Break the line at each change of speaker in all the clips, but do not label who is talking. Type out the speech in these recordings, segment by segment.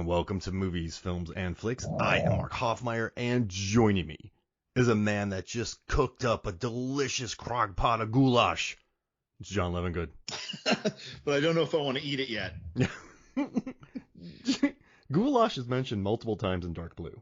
and welcome to Movies, Films, and Flicks. I am Mark Hoffmeyer, and joining me is a man that just cooked up a delicious crock pot of goulash. It's John Levingood.
But I don't know if I want to eat it yet.
Goulash is mentioned multiple times in Dark Blue.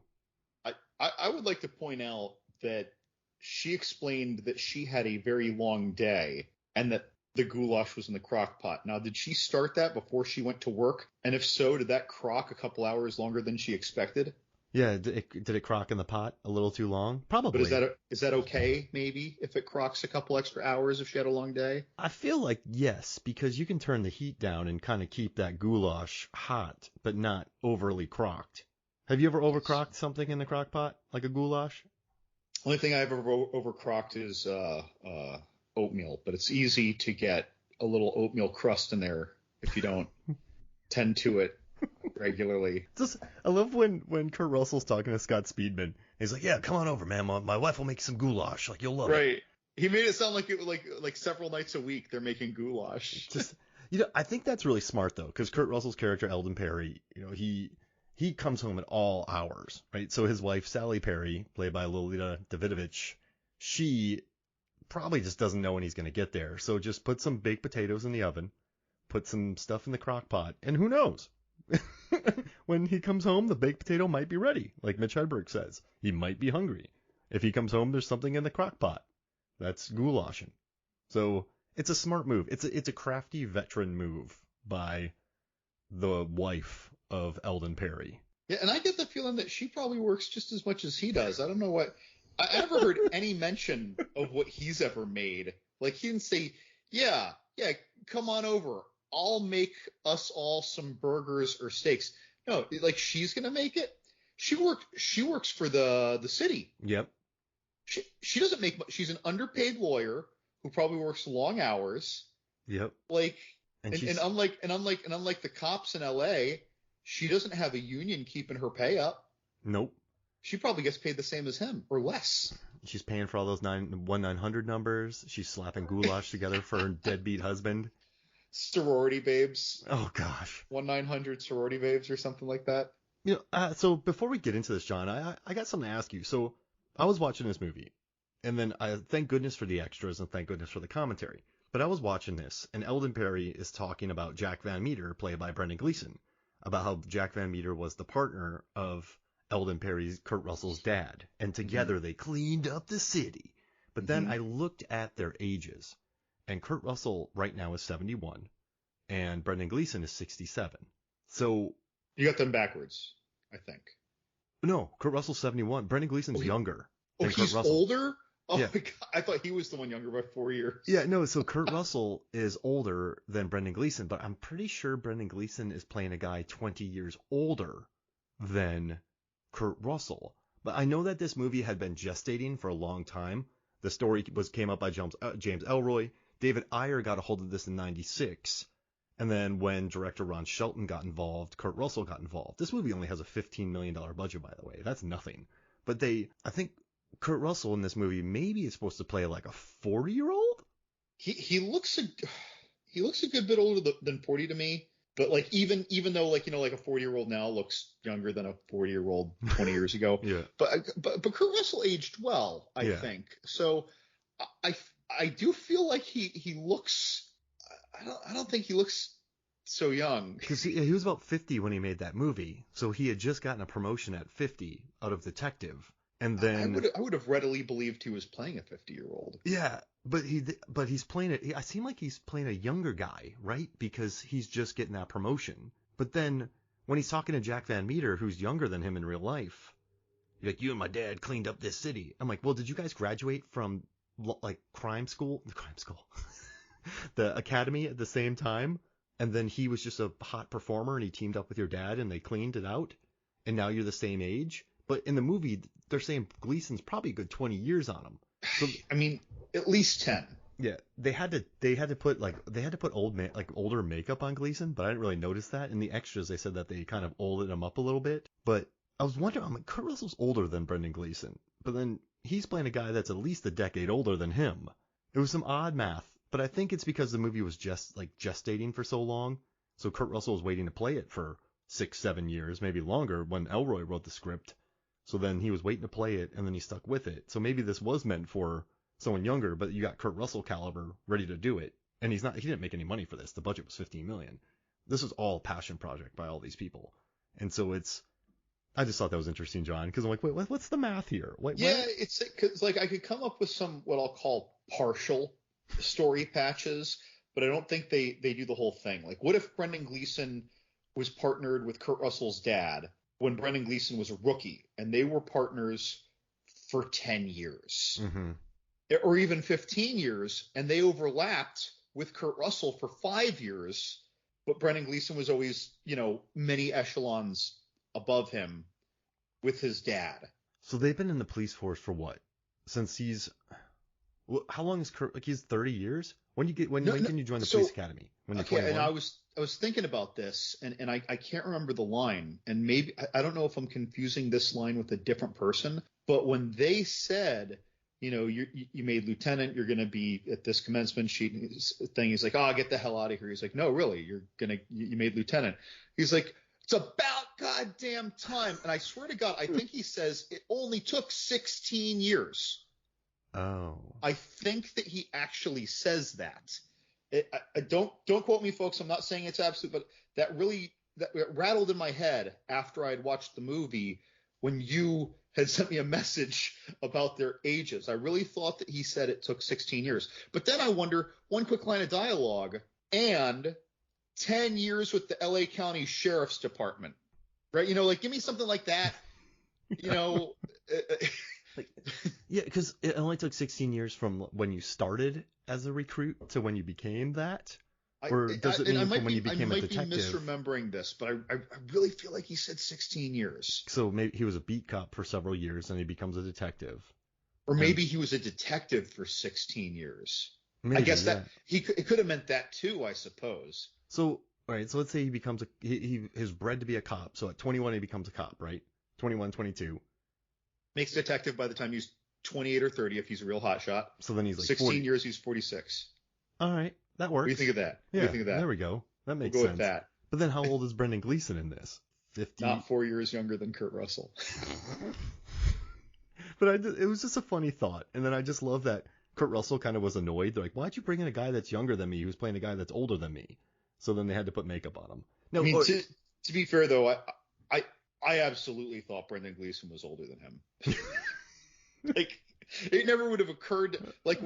I would like to point out that she explained that she had a very long day and that the goulash was in the crock pot. Now, did she start that before she went to work? And if so, did that crock a couple hours longer than she expected?
Yeah, did it crock in the pot a little too long? Probably.
But is that okay, maybe, if it crocks a couple extra hours if she had a long day?
I feel like yes, because you can turn the heat down and kind of keep that goulash hot, but not overly crocked. Have you ever overcrocked something in the crock pot, like a goulash?
Only thing I've ever overcrocked is oatmeal, but it's easy to get a little oatmeal crust in there if you don't tend to it regularly.
I love when Kurt Russell's talking to Scott Speedman. He's like, "Yeah, come on over, man. My wife will make some goulash. Like, you'll love it."
Right. He made it sound like it like several nights a week they're making goulash.
I think that's really smart though, because Kurt Russell's character Eldon Perry, he comes home at all hours, right? So his wife Sally Perry, played by Lolita Davidovich, she probably just doesn't know when he's going to get there. So just put some baked potatoes in the oven, put some stuff in the crock pot, and who knows? When he comes home, the baked potato might be ready. Like Mitch Hedberg says, he might be hungry. If he comes home, there's something in the crock pot. That's goulashing. So it's a smart move. It's a crafty veteran move by the wife of Eldon Perry.
Yeah, and I get the feeling that she probably works just as much as he does. I don't know what. I never heard any mention of what he's ever made. Like, he didn't say, yeah, come on over. I'll make us all some burgers or steaks. No, like, she's gonna make it. She works for the city.
Yep.
She doesn't make much. She's an underpaid lawyer who probably works long hours.
Yep.
Like, and unlike the cops in L.A., she doesn't have a union keeping her pay up.
Nope.
She probably gets paid the same as him or less.
She's paying for all those 1-900 numbers. She's slapping goulash together for her deadbeat husband.
Sorority babes.
Oh gosh.
1-900 sorority babes or something like that.
So before we get into this, John, I got something to ask you. So I was watching this movie, and then I thank goodness for the extras and thank goodness for the commentary. But I was watching this, and Eldon Perry is talking about Jack Van Meter, played by Brendan Gleeson, about how Jack Van Meter was the partner of Eldon Perry's, Kurt Russell's dad, and together they cleaned up the city. But then I looked at their ages, and Kurt Russell right now is 71, and Brendan Gleeson is 67. So
you got them backwards, I think.
No, Kurt Russell's 71. Brendan Gleeson's younger.
Oh, he's older? Oh
yeah.
My God, I thought he was the one younger by 4 years.
Yeah, no, so Kurt Russell is older than Brendan Gleeson, but I'm pretty sure Brendan Gleeson is playing a guy 20 years older than Kurt Russell. But I know that this movie had been gestating for a long time. The story came up by James Elroy. David Ayer got a hold of this in 96. And then when director Ron Shelton got involved, Kurt Russell got involved. This movie only has a $15 million budget, by the way. That's nothing. But I think Kurt Russell in this movie maybe is supposed to play like a 40-year-old?
He looks a good bit older than 40 to me. But like even though like a 40-year-old now looks younger than a 40-year-old 20 years ago.
Yeah.
But Kurt Russell aged well, I think. So I do feel like he looks. I don't think he looks so young.
Because he was about 50 when he made that movie, so he had just gotten a promotion at 50 out of detective, and then
I would have readily believed he was playing a 50-year-old.
Yeah, but he's playing it. I seem like he's playing a younger guy, right? Because he's just getting that promotion. But then when he's talking to Jack Van Meter, who's younger than him in real life, like, you and my dad cleaned up this city. I'm like, well, did you guys graduate from like crime school, the academy at the same time? And then he was just a hot performer and he teamed up with your dad and they cleaned it out. And now you're the same age. But in the movie, they're saying Gleason's probably a good 20 years on him. So,
I mean, at least 10.
Yeah, they had to put older makeup on Gleason, but I didn't really notice that. In the extras, they said that they kind of olded him up a little bit. But I was wondering, I'm like, Kurt Russell's older than Brendan Gleeson, but then he's playing a guy that's at least a decade older than him. It was some odd math, but I think it's because the movie was just like gestating for so long, so Kurt Russell was waiting to play it for 6, 7 years, maybe longer, when Elroy wrote the script. So then he was waiting to play it, and then he stuck with it. So maybe this was meant for someone younger, but you got Kurt Russell caliber ready to do it. And he didn't make any money for this. The budget was $15 million. This was all a passion project by all these people. And so I just thought that was interesting, John, because I'm like, wait, what's the math here?
Yeah, it's because like I could come up with some what I'll call partial story patches, but I don't think they do the whole thing. Like, what if Brendan Gleeson was partnered with Kurt Russell's dad when Brendan Gleeson was a rookie, and they were partners for 10 years, or even 15 years, and they overlapped with Kurt Russell for 5 years, but Brendan Gleeson was always, many echelons above him with his dad.
So they've been in the police force for what? Since how long is Kurt? Like, he's 30 years? When can you join the police academy? When you're 21?
And I was thinking about this, and I can't remember the line, and maybe I don't know if I'm confusing this line with a different person, but when they said, you made lieutenant, you're going to be at this commencement sheet thing, he's like, oh, get the hell out of here. He's like, no, really, you made lieutenant. He's like, it's about goddamn time. And I swear to God, I think he says it only took 16 years.
Oh.
I think that he actually says that. Don't quote me, folks. I'm not saying it's absolute, but that rattled in my head after I had watched the movie when you had sent me a message about their ages. I really thought that he said it took 16 years. But then I wonder, one quick line of dialogue, and 10 years with the LA County Sheriff's Department, right? Like, give me something like that,
Yeah, because it only took 16 years from when you started as a recruit to when you became that? Or does it mean from when you became a detective?
I might be misremembering this, but I really feel like he said 16 years.
So maybe he was a beat cop for several years and he becomes a detective.
Or maybe he was a detective for 16 years.
Maybe,
I guess that it could have meant that too, I suppose.
So, all right, so let's say he becomes he's bred to be a cop. So at 21 he becomes a cop, right? 21, 22.
Makes detective by the time he's 28 or 30 if he's a real hotshot.
So then he's like
16
40.
years, he's 46.
All right, that works.
What do you think of that?
Yeah,
what do you think of that?
There we go. That makes
we'll go
sense.
With that.
But then how old is Brendan Gleeson in this? 50?
Not 4 years younger than Kurt Russell.
But it was just a funny thought. And then I just love that Kurt Russell kind of was annoyed. They're like, why'd you bring in a guy that's younger than me who's playing a guy that's older than me? So then they had to put makeup on him. No,
I mean, to be fair, though, I absolutely thought Brendan Gleeson was older than him. Like, it never would have occurred. Like,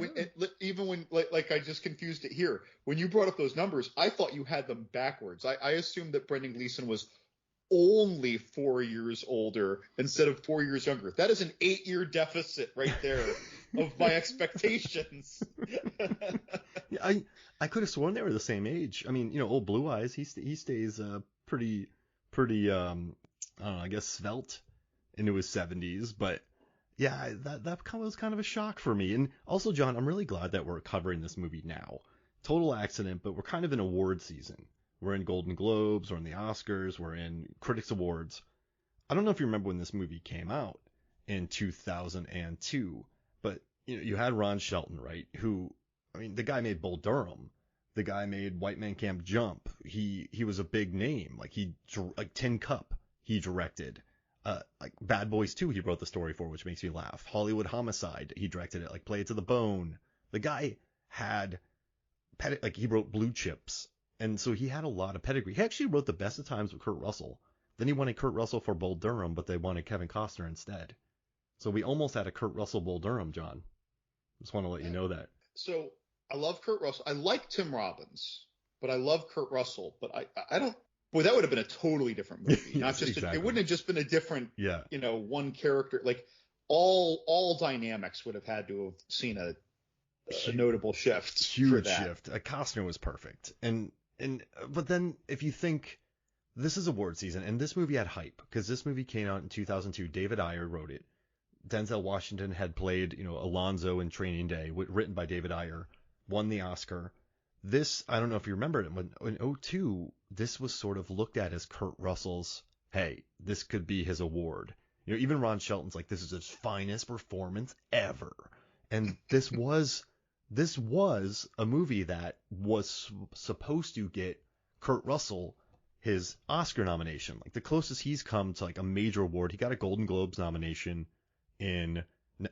even when I just confused it here. When you brought up those numbers, I thought you had them backwards. I assumed that Brendan Gleeson was only 4 years older instead of 4 years younger. That is an 8-year deficit right there of my expectations.
Yeah, I could have sworn they were the same age. I mean, old Blue Eyes, he stays pretty I don't know, I guess svelte into his 70s, but yeah, that was kind of a shock for me. And also, John, I'm really glad that we're covering this movie now. Total accident, but we're kind of in award season. We're in Golden Globes, we're in the Oscars, we're in Critics Awards. I don't know if you remember when this movie came out in 2002, but you had Ron Shelton, right? Who, I mean, the guy made Bull Durham. The guy made White Man Can't Jump. He was a big name. Like Tin Cup, he directed. Like Bad Boys 2, he wrote the story for, which makes me laugh. Hollywood Homicide, he directed it. Like Play It to the Bone. The guy had he wrote Blue Chips. And so he had a lot of pedigree. He actually wrote The Best of Times with Kurt Russell. Then he wanted Kurt Russell for Bull Durham, but they wanted Kevin Costner instead. So we almost had a Kurt Russell Bull Durham, John. Just want to let you know that.
So I love Kurt Russell. I like Tim Robbins, but I love Kurt Russell. But I don't. Boy, that would have been a totally different movie.
Yes,
Not just
exactly.
It wouldn't have just been a different,
yeah.
One character. Like all dynamics would have had to have seen a notable shift.
Huge
for that.
shift. Costner was perfect. But then if you think this is award season and this movie had hype because this movie came out in 2002. David Ayer wrote it. Denzel Washington had played, Alonzo in Training Day, written by David Ayer, won the Oscar. This, I don't know if you remember it, but in 2002, this was sort of looked at as Kurt Russell's, hey, this could be his award. Even Ron Shelton's like, this is his finest performance ever. And this was a movie that was supposed to get Kurt Russell his Oscar nomination. Like the closest he's come to like a major award, he got a Golden Globes nomination in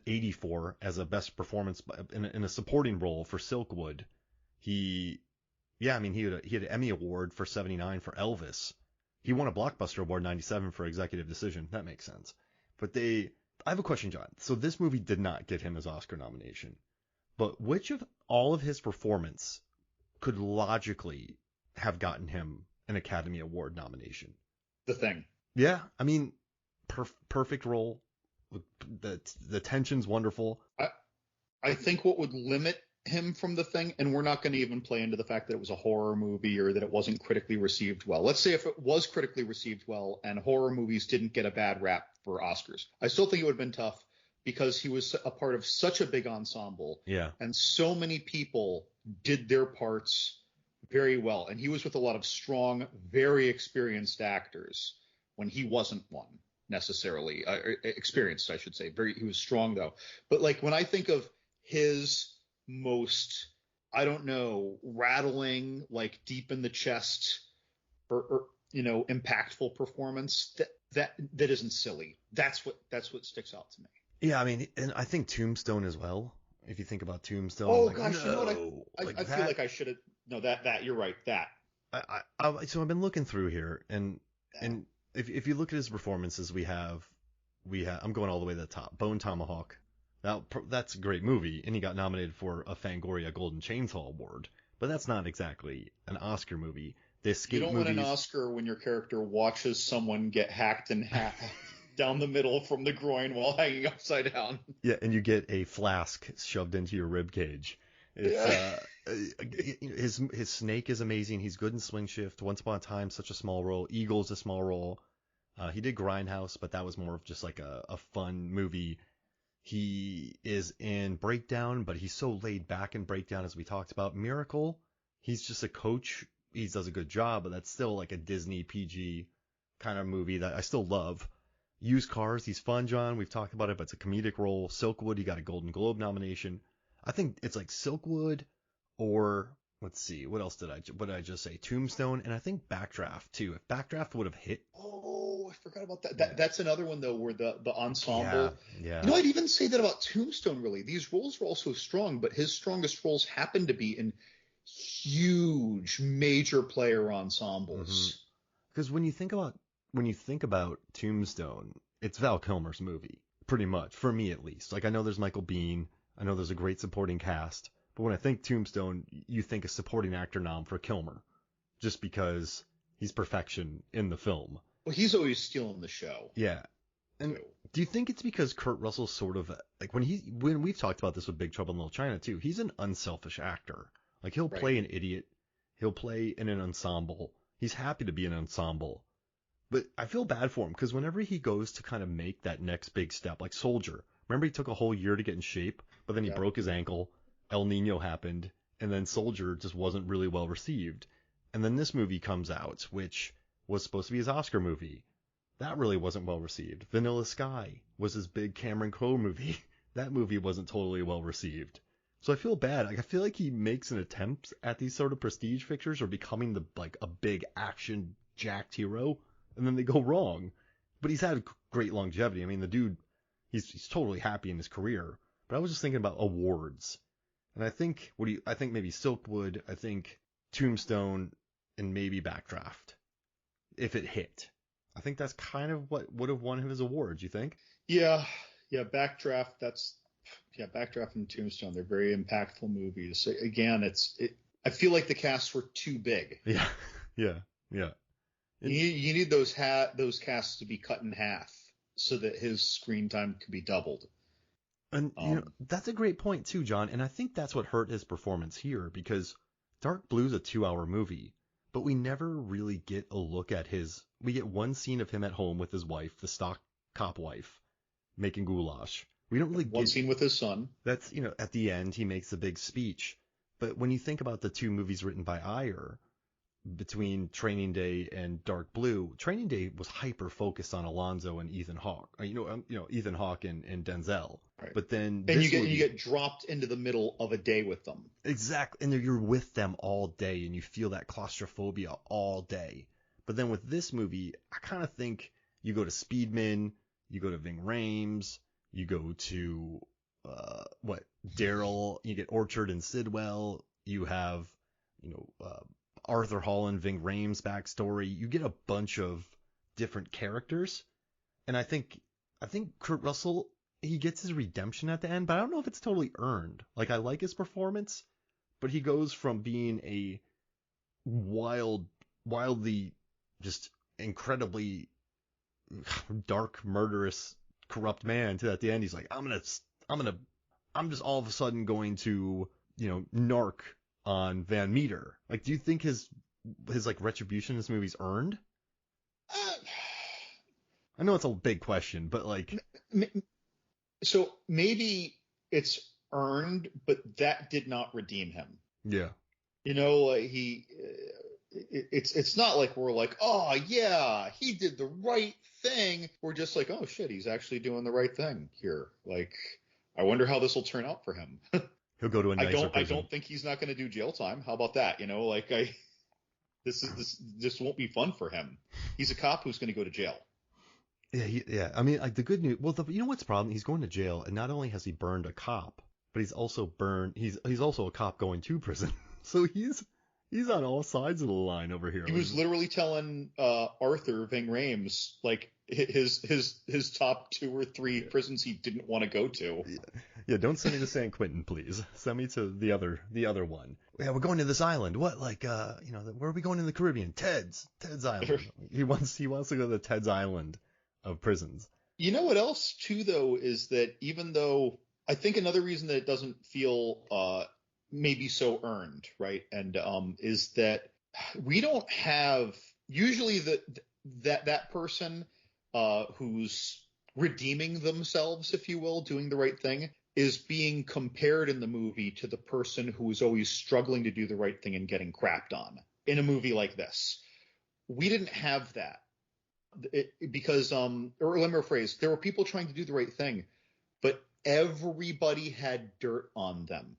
'84 as a best performance in a supporting role for Silkwood. Yeah, I mean, he had an Emmy Award for '79 for Elvis. He won a Blockbuster Award in '97 for Executive Decision. That makes sense. But I have a question, John. So this movie did not get him his Oscar nomination. But which of all of his performance could logically have gotten him an Academy Award nomination?
The Thing.
Yeah, I mean, perfect role. The tension's wonderful.
I think what would limit him from The Thing, and we're not going to even play into the fact that it was a horror movie or that it wasn't critically received well. Let's say if it was critically received well and horror movies didn't get a bad rap for Oscars, I still think it would have been tough because he was a part of such a big ensemble.
Yeah.
And so many people did their parts very well. And he was with a lot of strong, very experienced actors when he wasn't one necessarily. Experienced, I should say. He was strong, though. But like when I think of his most, I don't know, rattling, like deep in the chest or impactful performance, that isn't silly. That's what sticks out to me.
Yeah, I mean, and I think Tombstone as well. If you think about Tombstone,
oh
like,
gosh,
no,
you know what? I feel like I should have. No, that you're right. That.
So I've been looking through here, and if you look at his performances, we have I'm going all the way to the top. Bone Tomahawk. Now that's a great movie, and he got nominated for a Fangoria Golden Chainsaw Award, but that's not exactly an Oscar movie. The escape
you don't
movies,
win an Oscar when your character watches someone get hacked in half down the middle from the groin while hanging upside down.
Yeah, and you get a flask shoved into your rib cage. His Snake is amazing. He's good in Swing Shift. Once Upon a Time, such a small role. Eagle's a small role. He did Grindhouse, but that was more of just like a fun movie. He is in Breakdown, but he's so laid back in Breakdown, as we talked about. Miracle, he's just a coach. He does a good job, but that's still like a Disney PG kind of movie that I still love. Used Cars, he's fun, John. We've talked about it, but it's a comedic role. Silkwood, he got a Golden Globe nomination. I think it's like Silkwood, or let's see, what did I just say? Tombstone, and I think Backdraft too. If Backdraft would have hit.
Oh, I forgot about that. That's another one though, where the ensemble.
Yeah.
I'd even say that about Tombstone. Really, these roles were also strong, but his strongest roles happen to be in huge, major player ensembles.
Because when you think about Tombstone, it's Val Kilmer's movie, pretty much, for me at least. Like, I know there's Michael Biehn, I know there's a great supporting cast, but when I think Tombstone, you think a supporting actor nom for Kilmer, just because he's perfection in the film.
Well, he's always stealing the show.
Yeah. And do you think it's because Kurt Russell's sort of like when we've talked about this with Big Trouble in Little China too, he's an unselfish actor. Like he'll play an idiot, he'll play in an ensemble. He's happy to be in an ensemble. But I feel bad for him because whenever he goes to kind of make that next big step, like Soldier, remember he took a whole year to get in shape, but then he broke his ankle, El Nino happened, and then Soldier just wasn't really well received. And then this movie comes out, which was supposed to be his Oscar movie. That really wasn't well received. Vanilla Sky was his big Cameron Crowe movie. That movie wasn't totally well received. So I feel bad. Like I feel like he makes an attempt at these sort of prestige pictures or becoming a big action jacked hero, and then they go wrong. But he's had great longevity. I mean, the dude, he's totally happy in his career. But I was just thinking about awards, and I think maybe Silkwood, I think Tombstone, and maybe Backdraft, if it hit. I think that's kind of what would have won him his awards. You think?
Yeah. Backdraft. Backdraft and Tombstone. They're very impactful movies. Again, I feel like the casts were too big.
Yeah.
You need those casts to be cut in half so that his screen time could be doubled.
And that's a great point too, John. And I think that's what hurt his performance here, because Dark Blue's a 2-hour movie, but we never really get a look at we get one scene of him at home with his wife, the stock cop wife, making goulash. We don't really get
one scene with his son.
That's, at the end, he makes a big speech. But when you think about the two movies written by Ayer, between Training Day and Dark Blue, Training Day was hyper focused on Alonzo and Ethan Hawke. Ethan Hawke and Denzel. Right. But then
you get dropped into the middle of a day with them.
Exactly. And you're with them all day and you feel that claustrophobia all day. But then with this movie, I kind of think you go to Speedman, you go to Ving Rhames, you go to Daryl, you get Orchard and Sidwell, you have Arthur Holland, Ving Rhames backstory. You get a bunch of different characters, and I think Kurt Russell, he gets his redemption at the end, but I don't know if it's totally earned. Like, I like his performance, but he goes from being a wildly, just incredibly dark, murderous, corrupt man to at the end he's like, I'm just all of a sudden going to, narc on Van Meter. Like, do you think his like retribution in this movie's earned? I know it's a big question, but like,
so maybe it's earned, but that did not redeem him.
Yeah.
It's not like we're like, oh yeah, he did the right thing. We're just like, oh shit, he's actually doing the right thing here. Like, I wonder how this will turn out for him.
He'll go to a nicer prison.
I don't think he's not going to do jail time. How about that? This won't be fun for him. He's a cop who's going to go to jail.
Yeah. I mean, like, the good news. Well, you know what's the problem? He's going to jail, and not only has he burned a cop, but he's also a cop going to prison. So he's on all sides of the line over here.
He was literally telling Arthur Ving Rhames like his top 2 or 3 prisons he didn't want to go to.
Yeah, don't send me to San Quentin, please. Send me to the other one. Yeah, we're going to this island. What, like, where are we going in the Caribbean? Ted's Island. He wants to go to the Ted's Island of prisons.
You know what else too, though, is that even though I think another reason that it doesn't feel maybe so earned, right? And is that we don't have usually that person who's redeeming themselves, if you will, doing the right thing, is being compared in the movie to the person who is always struggling to do the right thing and getting crapped on in a movie like this. We didn't have that because, or let me rephrase, there were people trying to do the right thing, but everybody had dirt on them.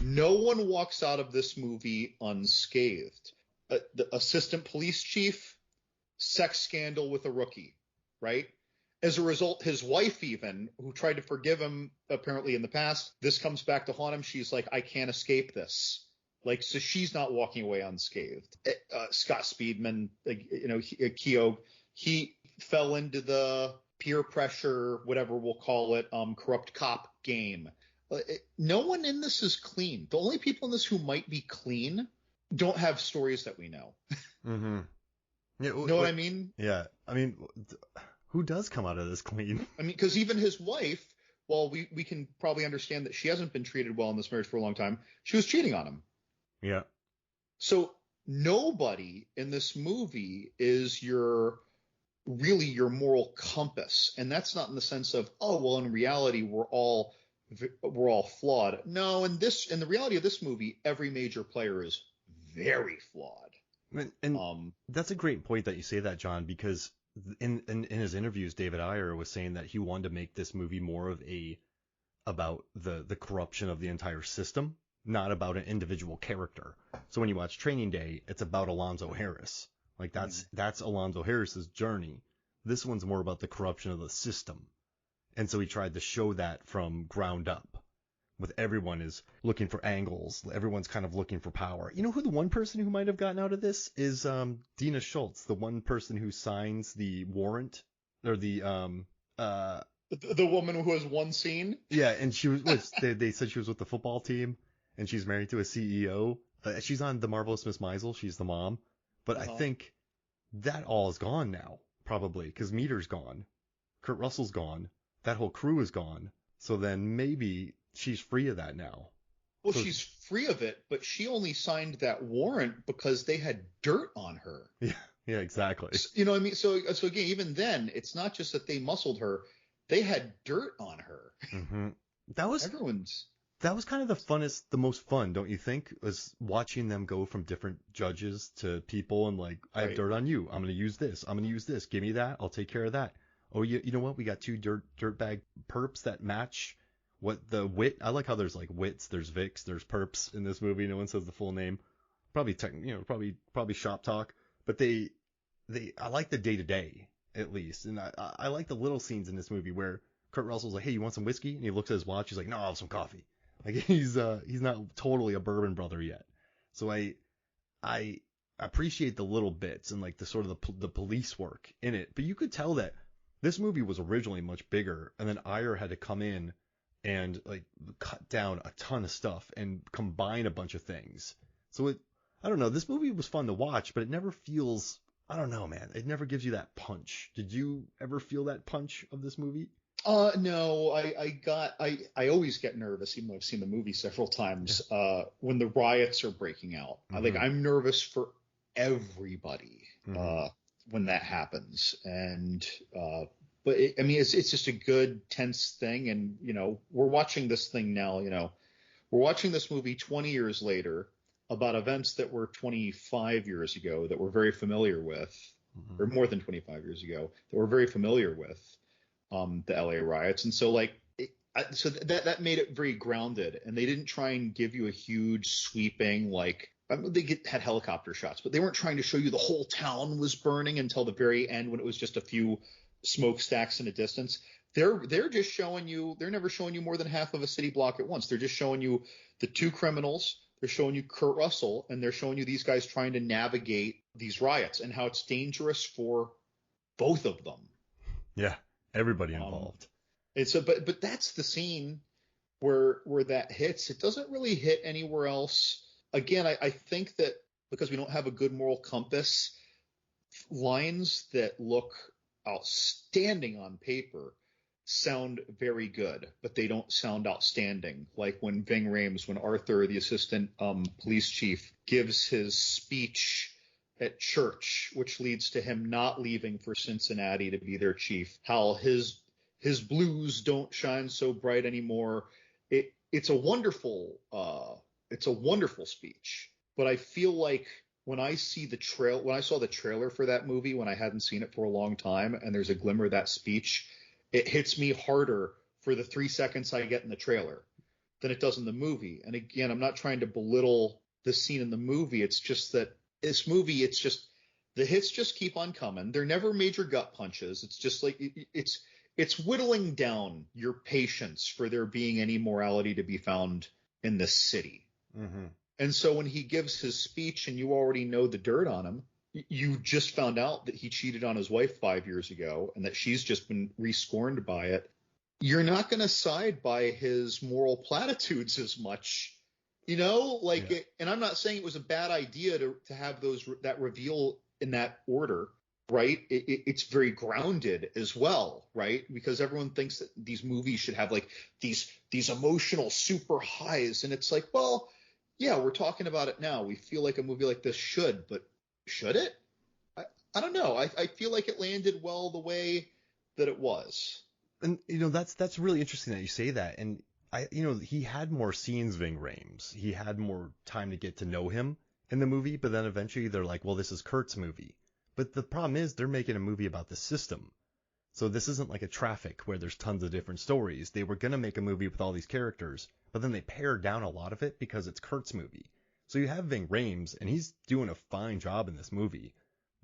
No one walks out of this movie unscathed. The assistant police chief, sex scandal with a rookie, right? As a result, his wife even, who tried to forgive him apparently in the past, this comes back to haunt him. She's like, I can't escape this. Like, so she's not walking away unscathed. Scott Speedman, Keogh, he fell into the peer pressure, whatever we'll call it, corrupt cop game. No one in this is clean. The only people in this who might be clean don't have stories that we know.
Mm-hmm. Yeah,
know what I mean?
Yeah. I mean, who does come out of this clean?
I mean, because even his wife, well, we can probably understand that she hasn't been treated well in this marriage for a long time. She was cheating on him.
Yeah.
So nobody in this movie is really your moral compass. And that's not in the sense of, oh, well, in reality, we're all flawed. No, in the reality of this movie, every major player is very flawed.
And that's a great point that you say that, John, because in his interviews, David Ayer was saying that he wanted to make this movie more of about the corruption of the entire system, not about an individual character. So when you watch Training Day, it's about Alonzo Harris. Like, that's Alonzo Harris's journey. This one's more about the corruption of the system. And so he tried to show that from ground up. With everyone is looking for angles. Everyone's kind of looking for power. You know who the one person who might have gotten out of this is Dina Schultz, the one person who signs the warrant, or the
woman who has one scene.
Yeah, and she was. They said she was with the football team, and she's married to a CEO. She's on The Marvelous Miss Maisel. She's the mom. But I think that all is gone now, probably, because Meter's gone, Kurt Russell's gone, that whole crew is gone. So then maybe she's free of that now.
Well, she's free of it, but she only signed that warrant because they had dirt on her.
Yeah, exactly.
You know what I mean? So again, even then, it's not just that they muscled her; they had dirt on her.
Mm-hmm. That was kind of the most fun, don't you think? Was watching them go from different judges to people and like, I have dirt on you. I'm going to use this. I'm going to use this. Give me that. I'll take care of that. Oh, you know what? We got 2 dirtbag perps that match what the wit. I like how there's like wits, there's Vicks, there's perps in this movie. No one says the full name. Probably probably shop talk, but they I like the day to day at least, and I like the little scenes in this movie where Kurt Russell's like, hey, you want some whiskey? And he looks at his watch. He's like, no, I'll have some coffee. Like he's not totally a bourbon brother yet. So I appreciate the little bits and like the sort of the police work in it. But you could tell that this movie was originally much bigger, and then Ayer had to come in and like cut down a ton of stuff and combine a bunch of things. So I don't know, this movie was fun to watch, but it never feels, I don't know, man, it never gives you that punch. Did you ever feel that punch of this movie?
No, I always get nervous, even though I've seen the movie several times, when the riots are breaking out.
Mm-hmm.
I'm nervous for everybody,
Mm-hmm.
when that happens. And, but it's just a good tense thing. And, we're watching this thing now, we're watching this movie 20 years later about events that were 25 years ago that we're very familiar with,
Mm-hmm.
or more than 25 years ago that we're very familiar with. The LA riots. And so so that made it very grounded, and they didn't try and give you a huge sweeping, had helicopter shots, but they weren't trying to show you the whole town was burning until the very end when it was just a few smokestacks in a distance. They're just showing you, they're never showing you more than half of a city block at once. They're just showing you the two criminals. They're showing you Kurt Russell, and they're showing you these guys trying to navigate these riots and how it's dangerous for both of them.
Yeah, everybody involved.
And so, but that's the scene where that hits. It doesn't really hit anywhere else. Again, I think that because we don't have a good moral compass, lines that look outstanding on paper sound very good, but they don't sound outstanding. Like when when Arthur, the assistant police chief, gives his speech at church, which leads to him not leaving for Cincinnati to be their chief, how his blues don't shine so bright anymore. It's a wonderful speech. But I feel like when I saw the trailer for that movie, when I hadn't seen it for a long time, and there's a glimmer of that speech, it hits me harder for the 3 seconds I get in the trailer than it does in the movie. And again, I'm not trying to belittle the scene in the movie. It's just that this movie, it's just the hits just keep on coming. They're never major gut punches. It's just like it's whittling down your patience for there being any morality to be found in this city.
Mm-hmm.
And so when he gives his speech and you already know the dirt on him, you just found out that he cheated on his wife 5 years ago and that she's just been rescorned by it. You're not going to side by his moral platitudes as much,
Yeah.
And I'm not saying it was a bad idea to have that reveal in that order. Right. It's very grounded as well. Right. Because everyone thinks that these movies should have like these emotional super highs. And it's like, well, yeah, we're talking about it now. We feel like a movie like this should, but should it? I don't know. I feel like it landed well the way that it was.
And that's really interesting that you say that. And he had more scenes, Ving Rhames. He had more time to get to know him in the movie, but then eventually they're like, well, this is Kurt's movie. But the problem is they're making a movie about the system. So this isn't like a Traffic where there's tons of different stories. They were going to make a movie with all these characters, but then they pared down a lot of it because it's Kurt's movie. So you have Ving Rhames, and he's doing a fine job in this movie,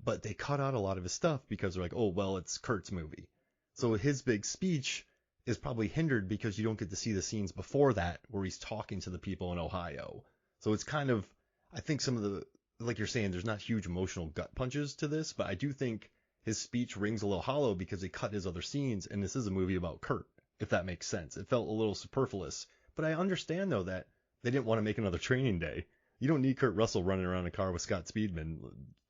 but they cut out a lot of his stuff because they're like, oh, well, it's Kurt's movie. So his big speech is probably hindered because you don't get to see the scenes before that where he's talking to the people in Ohio. So it's kind of, I think some of the, like you're saying, there's not huge emotional gut punches to this, but I do think his speech rings a little hollow because they cut his other scenes, and this is a movie about Kurt, if that makes sense. It felt a little superfluous, but I understand, though, that they didn't want to make another Training Day. You don't need Kurt Russell running around in a car with Scott Speedman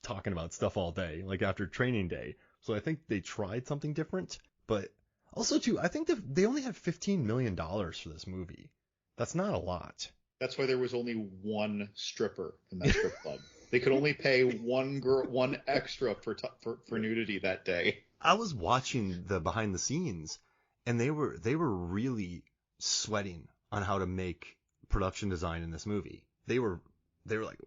talking about stuff all day, like after Training Day. So I think they tried something different, but also, too, I think they only had $15 million for this movie. That's not a lot.
That's why there was only one stripper in that strip club. They could only pay one girl, one extra for nudity that day.
I was watching the behind the scenes, and they were really sweating on how to make production design in this movie. They were like,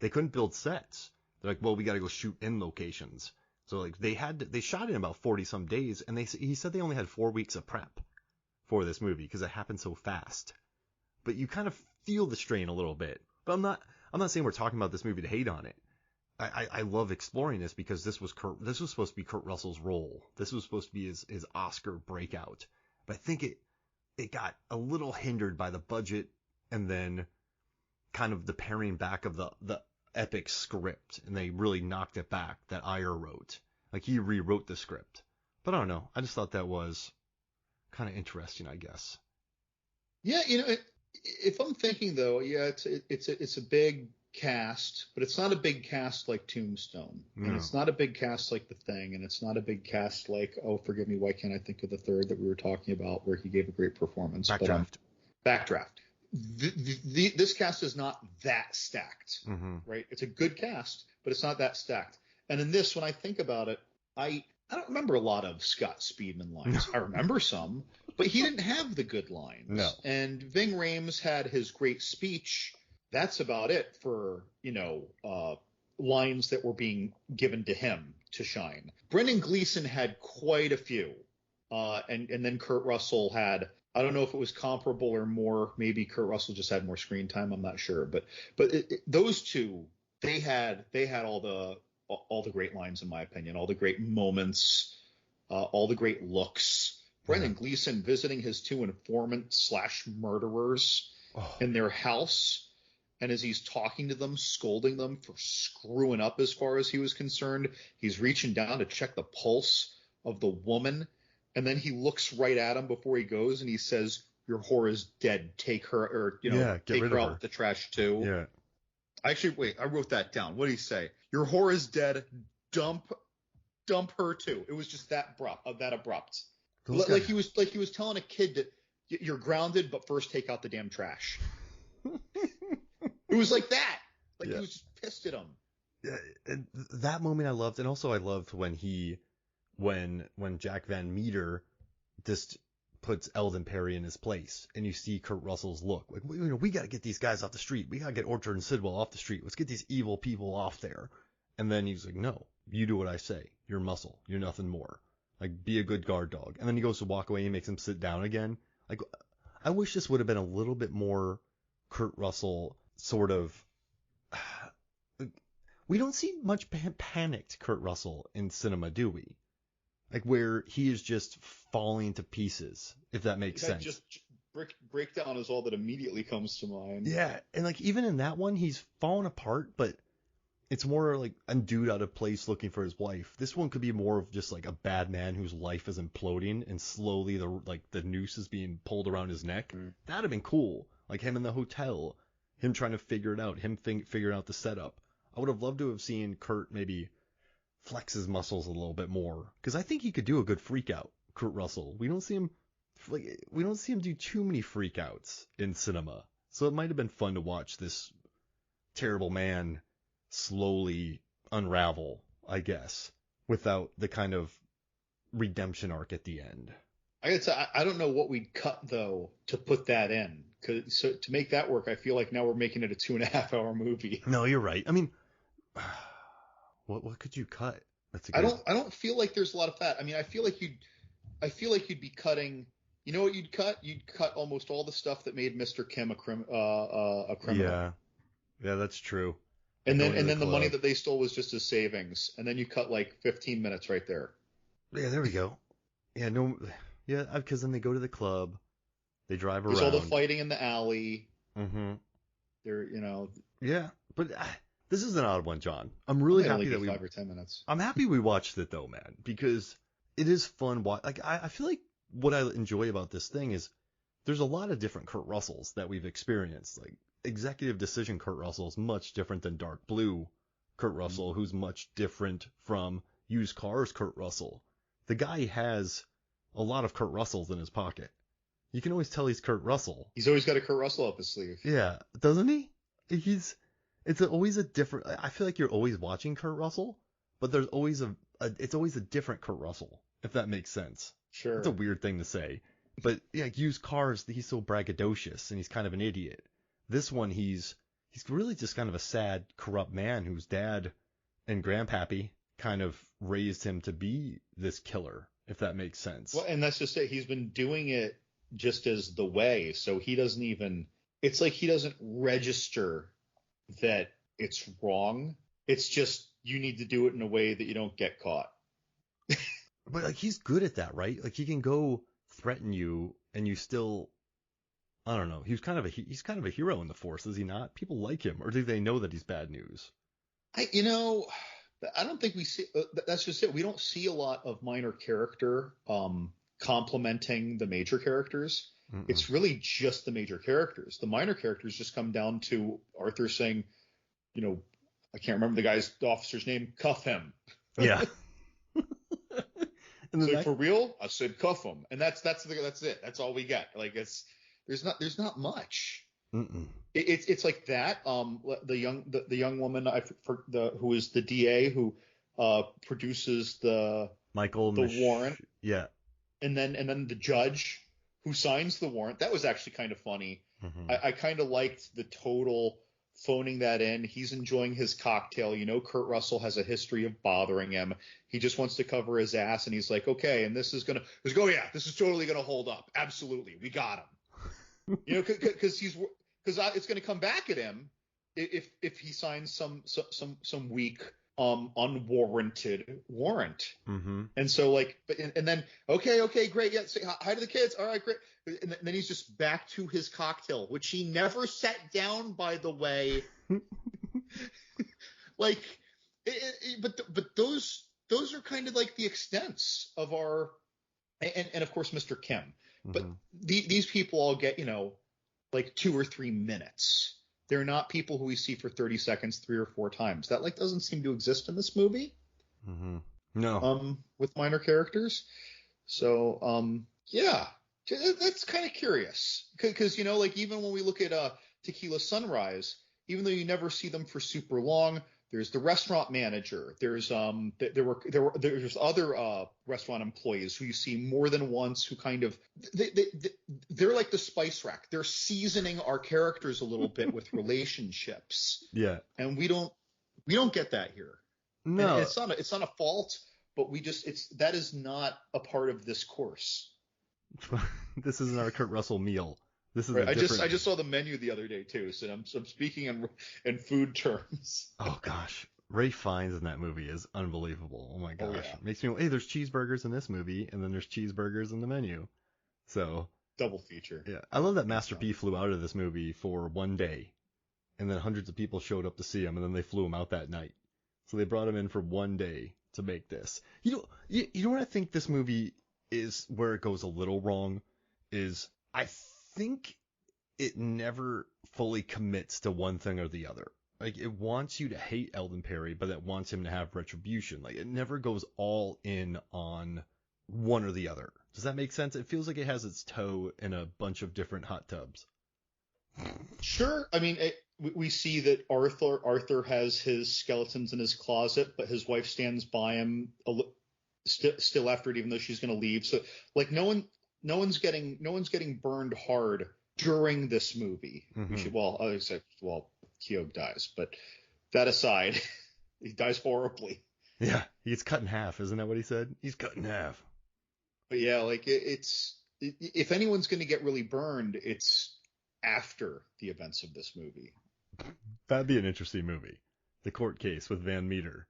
they couldn't build sets. They're like, well, we got to go shoot in locations. So like they shot in about 40 some days, and he said they only had 4 weeks of prep for this movie because it happened so fast. But you kind of feel the strain a little bit. But I'm not saying we're talking about this movie to hate on it. I love exploring this because this was supposed to be Kurt Russell's role. This was supposed to be his Oscar breakout. But I think it got a little hindered by the budget and then kind of the paring back of the epic script, and they really knocked it back that Ayer wrote. Like, he rewrote the script. But I don't know. I just thought that was kind of interesting, I guess.
Yeah, if I'm thinking though, yeah, it's a big cast, but it's not a big cast like Tombstone, and
No.
it's not a big cast like The Thing, and it's not a big cast like, oh, forgive me, why can't I think of the third that we were talking about where he gave a great performance?
Backdraft.
Backdraft. This cast is not that stacked,
Mm-hmm.
right? It's a good cast, but it's not that stacked. And in this, when I think about it, I don't remember a lot of Scott Speedman lines. I remember some, but he didn't have the good lines.
No.
And Ving Rhames had his great speech. That's about it for, lines that were being given to him to shine. Brendan Gleeson had quite a few. And then Kurt Russell had, I don't know if it was comparable or more. Maybe Kurt Russell just had more screen time. I'm not sure. But those two, they had all the great lines, in my opinion, all the great moments, all the great looks. Brendan Gleeson visiting his two informant/murderers in their house, and as he's talking to them, scolding them for screwing up as far as he was concerned, he's reaching down to check the pulse of the woman, and then he looks right at him before he goes, and he says, "Your whore is dead. Take her, or take her out with the trash too."
Yeah.
Actually, wait, I wrote that down. What did he say? "Your whore is dead. Dump her too." It was just that abrupt. Like he was telling a kid that you're grounded, but first take out the damn trash. It was like that. Like he was just pissed at him.
Yeah, and that moment I loved, and also I loved when Jack Van Meter just puts Eldon Perry in his place, and you see Kurt Russell's look. Like, we got to get these guys off the street. We got to get Orchard and Sidwell off the street. Let's get these evil people off there. And then he's like, "No, you do what I say. You're muscle. You're nothing more. Like, be a good guard dog." And then he goes to walk away and makes him sit down again. Like, I wish this would have been a little bit more Kurt Russell sort of. We don't see much panicked Kurt Russell in cinema, do we? Like, where he is just falling to pieces, if that makes sense.
Just breakdown is all that immediately comes to mind.
Yeah, and like even in that one, he's falling apart, but it's more like a dude out of place looking for his wife. This one could be more of just like a bad man whose life is imploding, and slowly the noose is being pulled around his neck. That'd have been cool. Like him in the hotel, him trying to figure it out, him figuring out the setup. I would have loved to have seen Kurt maybe flex his muscles a little bit more, because I think he could do a good freak out. Kurt Russell, we don't see him do too many freak outs in cinema, so it might have been fun to watch this terrible man slowly unravel, I guess, without the kind of redemption arc at the end.
I don't know what we'd cut though to put that in, so to make that work, I feel like now we're making it a 2.5 hour movie.
No, you're right. I mean, what could you cut?
I don't feel like there's a lot of fat. I mean, I feel like you'd be cutting. You know what you'd cut? You'd cut almost all the stuff that made Mr. Kim a criminal.
Yeah, that's true.
And then the money that they stole was just his savings, and then you cut like 15 minutes right there.
Yeah, there we go. Yeah, because then they go to the club, they drive around.
There's all the fighting in the alley.
Mm-hmm.
They're
Yeah, but this is an odd one, John. I'm really happy that
5 or 10 minutes.
I'm happy we watched it though, man, because it is fun. Like I feel like what I enjoy about this thing is there's a lot of different Kurt Russells that we've experienced. Like Executive Decision Kurt Russell is much different than Dark Blue Kurt Russell, who's much different from Used Cars Kurt Russell. The guy has a lot of Kurt Russells in his pocket. You can always tell he's Kurt Russell.
He's always got a Kurt Russell up his sleeve.
Yeah, doesn't he? It's always a different. I feel like you're always watching Kurt Russell, but there's always it's always a different Kurt Russell, if that makes sense.
Sure.
It's a weird thing to say, but yeah, Used Cars, he's so braggadocious and he's kind of an idiot. This one, he's really just kind of a sad, corrupt man whose dad and grandpappy kind of raised him to be this killer, if that makes sense.
Well, and that's just it. He's been doing it just as the way, so he doesn't even. It's like he doesn't register that it's wrong. It's just you need to do it in a way that you don't get caught.
But like he's good at that, right? Like he can go threaten you and you still, I don't know. He's kind of a hero in the Force, is he not? People like him, or do they know that he's bad news?
You know, I don't think we see. That's just it. We don't see a lot of minor character complementing the major characters.
Mm-mm.
It's really just the major characters. The minor characters just come down to Arthur saying, you know, I can't remember the officer's name. Cuff him.
Yeah. And then
It's like,
that,
for real? I said cuff him, and that's it. That's all we get. Like there's not much.
mm-mm.
It's like that. The young woman who is the DA who produces
Michael
the warrant,
yeah.
and then the judge who signs the warrant. That was actually kind of funny.
Mm-hmm.
I kind of liked the total phoning that in. He's enjoying his cocktail. You know, Kurt Russell has a history of bothering him. He just wants to cover his ass, and he's like, okay, and this is yeah, this is totally gonna hold up. Absolutely, we got him. You know, because it's gonna come back at him if he signs some weak unwarranted warrant.
Mm-hmm.
And so like, and then okay, great, yeah, say hi to the kids. All right, great. And then he's just back to his cocktail, which he never set down, by the way. Like, but those are kind of like the extents of our, and of course Mr. Kim. But
Mm-hmm.
these people all get, you know, like 2 or 3 minutes. They're not people who we see for 30 seconds 3 or 4 times. That like doesn't seem to exist in this movie.
Mm-hmm. No.
With minor characters. So, yeah, that's kind of curious because, you know, like even when we look at Tequila Sunrise, even though you never see them for super long, there's the restaurant manager. There's there's other restaurant employees who you see more than once who kind of they're like the spice rack. They're seasoning our characters a little bit with relationships.
Yeah.
And we don't get that here. And
No.
it's not a fault, but that is not a part of this course.
This isn't our Kurt Russell meal. This is
Right.
a different.
I just saw the menu the other day too, so I'm speaking in food terms.
Oh gosh, Ray Fiennes in that movie is unbelievable. Oh my gosh,
Oh, yeah.
Makes me. Hey, there's cheeseburgers in this movie, and then there's cheeseburgers in the menu. So
Double feature.
yeah, I love that Master P flew out of this movie for one day, and then hundreds of people showed up to see him, and then they flew him out that night. So they brought him in for one day to make this. You know what I think this movie is where it goes a little wrong is I think it never fully commits to one thing or the other. Like it wants you to hate Eldon Perry, but it wants him to have retribution. Like it never goes all in on one or the other. Does that make sense? It feels like it has its toe in a bunch of different hot tubs.
Sure. I mean, we see that Arthur has his skeletons in his closet, but his wife stands by him still after it, even though she's going to leave. So like no one's getting burned hard during this movie.
Mm-hmm.
Except Keogh dies, but that aside, he dies horribly.
Yeah, he gets cut in half. Isn't that what he said? He's cut in half.
But yeah, like if anyone's going to get really burned, it's after the events of this movie.
That'd be an interesting movie. The court case with Van Meter.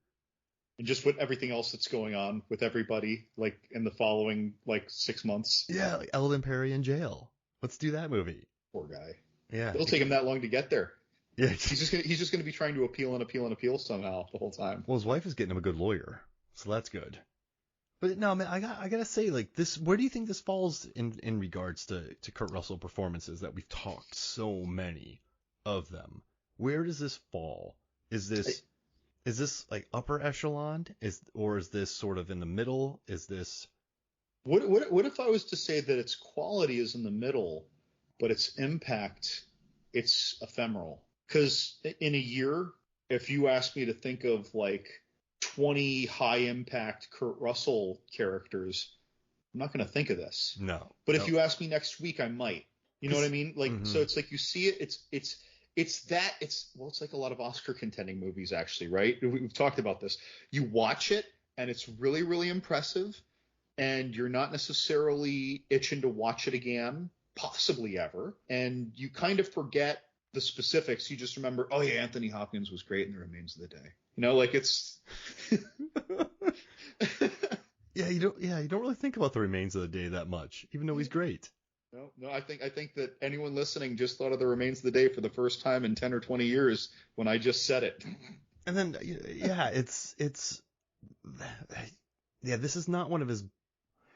And just with everything else that's going on with everybody, like in the following like 6 months.
Yeah, like Eldon Perry in jail. Let's do that movie.
Poor guy.
Yeah.
It'll take him that long to get there.
Yeah.
He's just gonna be trying to appeal somehow the whole time.
Well, his wife is getting him a good lawyer, so that's good. But no, man, I gotta say, like this, where do you think this falls in regards to Kurt Russell performances that we've talked so many of them? Where does this fall? Is this like upper echelon? Or is this sort of in the middle? Is this
What if I was to say that its quality is in the middle, but its impact it's ephemeral? Because in a year, if you ask me to think of like 20 high impact Kurt Russell characters, I'm not going to think of this.
No.
But if you ask me next week, I might. You know what I mean? Like,
mm-hmm.
So it's like you see it. It's like a lot of Oscar contending movies, actually, right? We've talked about this. You watch it and it's really, really impressive, and you're not necessarily itching to watch it again, possibly ever. And you kind of forget the specifics. You just remember, oh yeah, Anthony Hopkins was great in The Remains of the Day. Like it's.
Yeah, you don't really think about the remains of the day that much, even though he's great.
No. I think that anyone listening just thought of the remains of the day for the first time in 10 or 20 years when I just said it.
And then yeah, it's yeah, this is not one of his,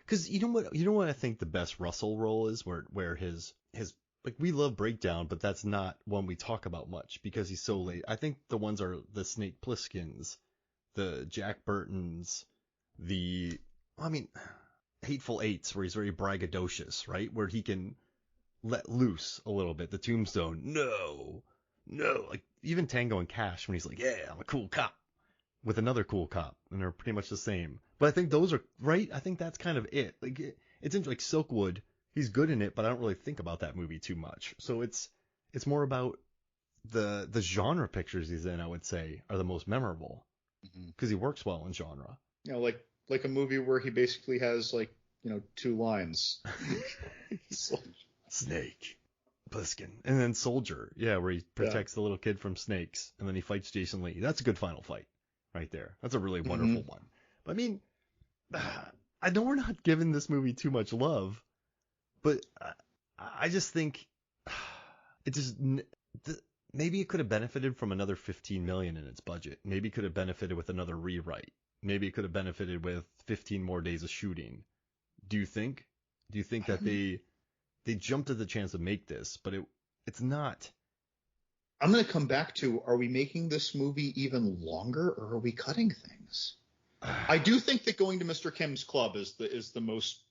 because you know what I think the best Russell role is, where his like, we love Breakdown, but that's not one we talk about much because he's so late. I think the ones are the Snake Plisskens, the Jack Burtons, the, I mean, Hateful Eights, where he's very braggadocious, right? Where he can let loose a little bit. The Tombstone, no, like even Tango and Cash when he's like, yeah, I'm a cool cop with another cool cop, and they're pretty much the same. But I think those are right. I think that's kind of it. Like it's like Silkwood. He's good in it, but I don't really think about that movie too much. So it's more about the genre pictures he's in. I would say are the most memorable because he works well in genre.
Like a movie where he basically has like, two lines.
Snake, Plissken, and then Soldier. Yeah, where he protects the little kid from snakes, and then he fights Jason Lee. That's a good final fight right there. That's a really wonderful one. But I mean, I know we're not giving this movie too much love, but I just think it just maybe it could have benefited from another 15 million in its budget. Maybe it could have benefited with another rewrite. Maybe it could have benefited with 15 more days of shooting. Do you think? Do you think that they jumped at the chance to make this, but it's not?
I'm going to come back to, are we making this movie even longer, or are we cutting things? I do think that going to Mr. Kim's club is the most.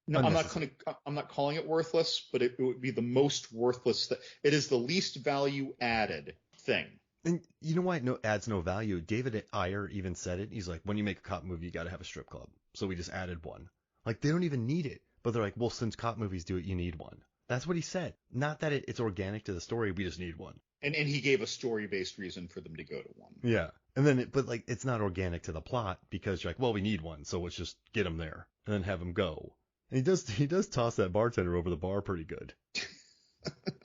No, I'm not calling it worthless, but it would be the most worthless. It is the least value added thing.
And you know why it adds no value? David Ayer even said it. He's like, when you make a cop movie, you got to have a strip club. So we just added one. Like, they don't even need it. But they're like, well, since cop movies do it, you need one. That's what he said. Not that it's organic to the story. We just need one.
And he gave a story-based reason for them to go to one.
Yeah. And then, but like, it's not organic to the plot because you're like, well, we need one. So let's just get him there and then have him go. And he does toss that bartender over the bar pretty good.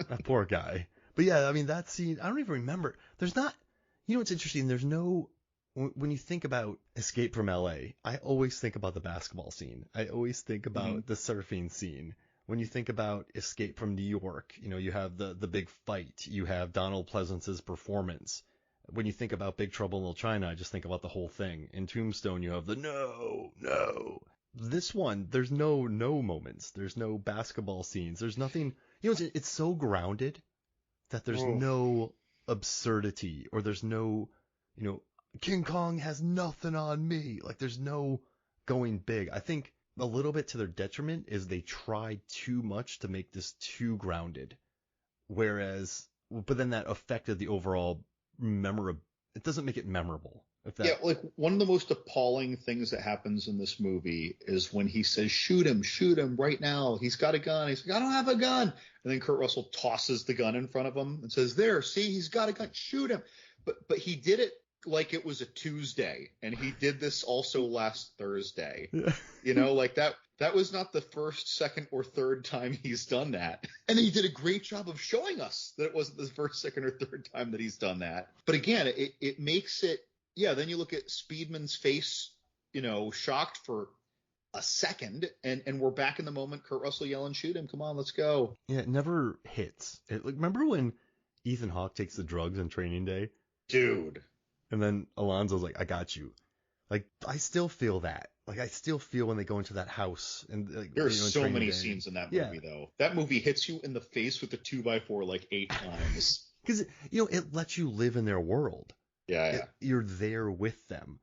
That poor guy. But yeah, I mean, that scene, I don't even remember. There's not, what's interesting? There's no, when you think about Escape from LA, I always think about the basketball scene. I always think about the surfing scene. When you think about Escape from New York, you have the big fight. You have Donald Pleasance's performance. When you think about Big Trouble in Little China, I just think about the whole thing. In Tombstone, you have the no. This one, there's no moments. There's no basketball scenes. There's nothing, it's so grounded that there's no absurdity, or there's no, King Kong has nothing on me. Like, there's no going big. I think a little bit to their detriment is they tried too much to make this too grounded. But then that affected the overall it doesn't make it memorable.
Yeah, like one of the most appalling things that happens in this movie is when he says, shoot him right now. He's got a gun. He's like, I don't have a gun. And then Kurt Russell tosses the gun in front of him and says, there, see, he's got a gun. Shoot him. But he did it like it was a Tuesday, and he did this also last Thursday. Like that was not the first, second, or third time he's done that. And he did a great job of showing us that it wasn't the first, second, or third time that he's done that. But again, it makes it, then you look at Speedman's face, shocked for a second, and we're back in the moment. Kurt Russell yelling, shoot him, come on, let's go.
Yeah, it never hits. Remember when Ethan Hawke takes the drugs on Training Day?
Dude.
And then Alonzo's like, I got you. Like, I still feel that. Like, I still feel when they go into that house. And like,
there are so many scenes in that movie, though. That movie hits you in the face with a 2x4 like 8 times.
Because, it lets you live in their world.
Yeah.
You're there with them.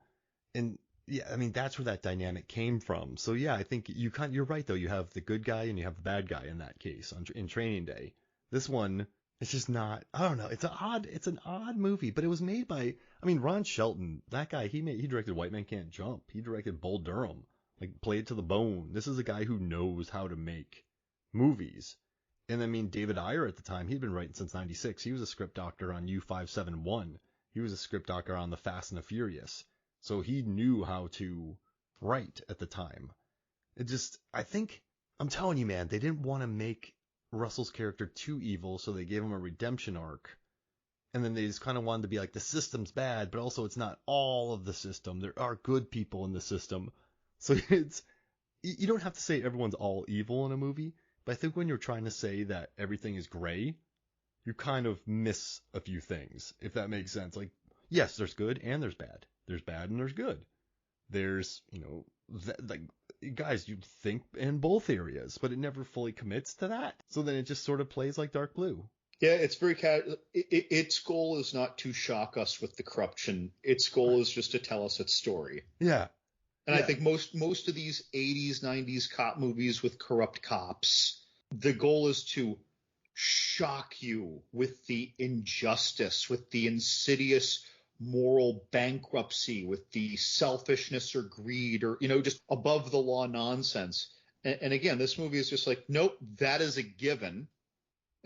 And, yeah, I mean, that's where that dynamic came from. So, yeah, I think you're right, though. You have the good guy and you have the bad guy in that case in Training Day. This one, it's just not, I don't know. It's an odd movie, but it was made by, Ron Shelton, that guy, he directed White Man Can't Jump. He directed Bull Durham, like Play It to the Bone. This is a guy who knows how to make movies. And David Ayer at the time, he'd been writing since 96. He was a script doctor on U-571. He was a script doctor on The Fast and the Furious. So he knew how to write at the time. I'm telling you, man, they didn't want to make Russell's character too evil, so they gave him a redemption arc. And then they just kind of wanted to be like, the system's bad, but also it's not all of the system. There are good people in the system. So you don't have to say everyone's all evil in a movie, but I think when you're trying to say that everything is gray, you kind of miss a few things, if that makes sense. Like, yes, there's good and there's bad. There's bad and there's good. There's, like, guys, you think in both areas, but it never fully commits to that. So then it just sort of plays like Dark Blue.
Yeah, it's very its goal is not to shock us with the corruption. Its goal is just to tell us its story.
Yeah.
And I think most of these 80s, 90s cop movies with corrupt cops, the goal is to shock you with the injustice, with the insidious moral bankruptcy, with the selfishness or greed or, just above the law nonsense. And again, this movie is just like, nope, that is a given.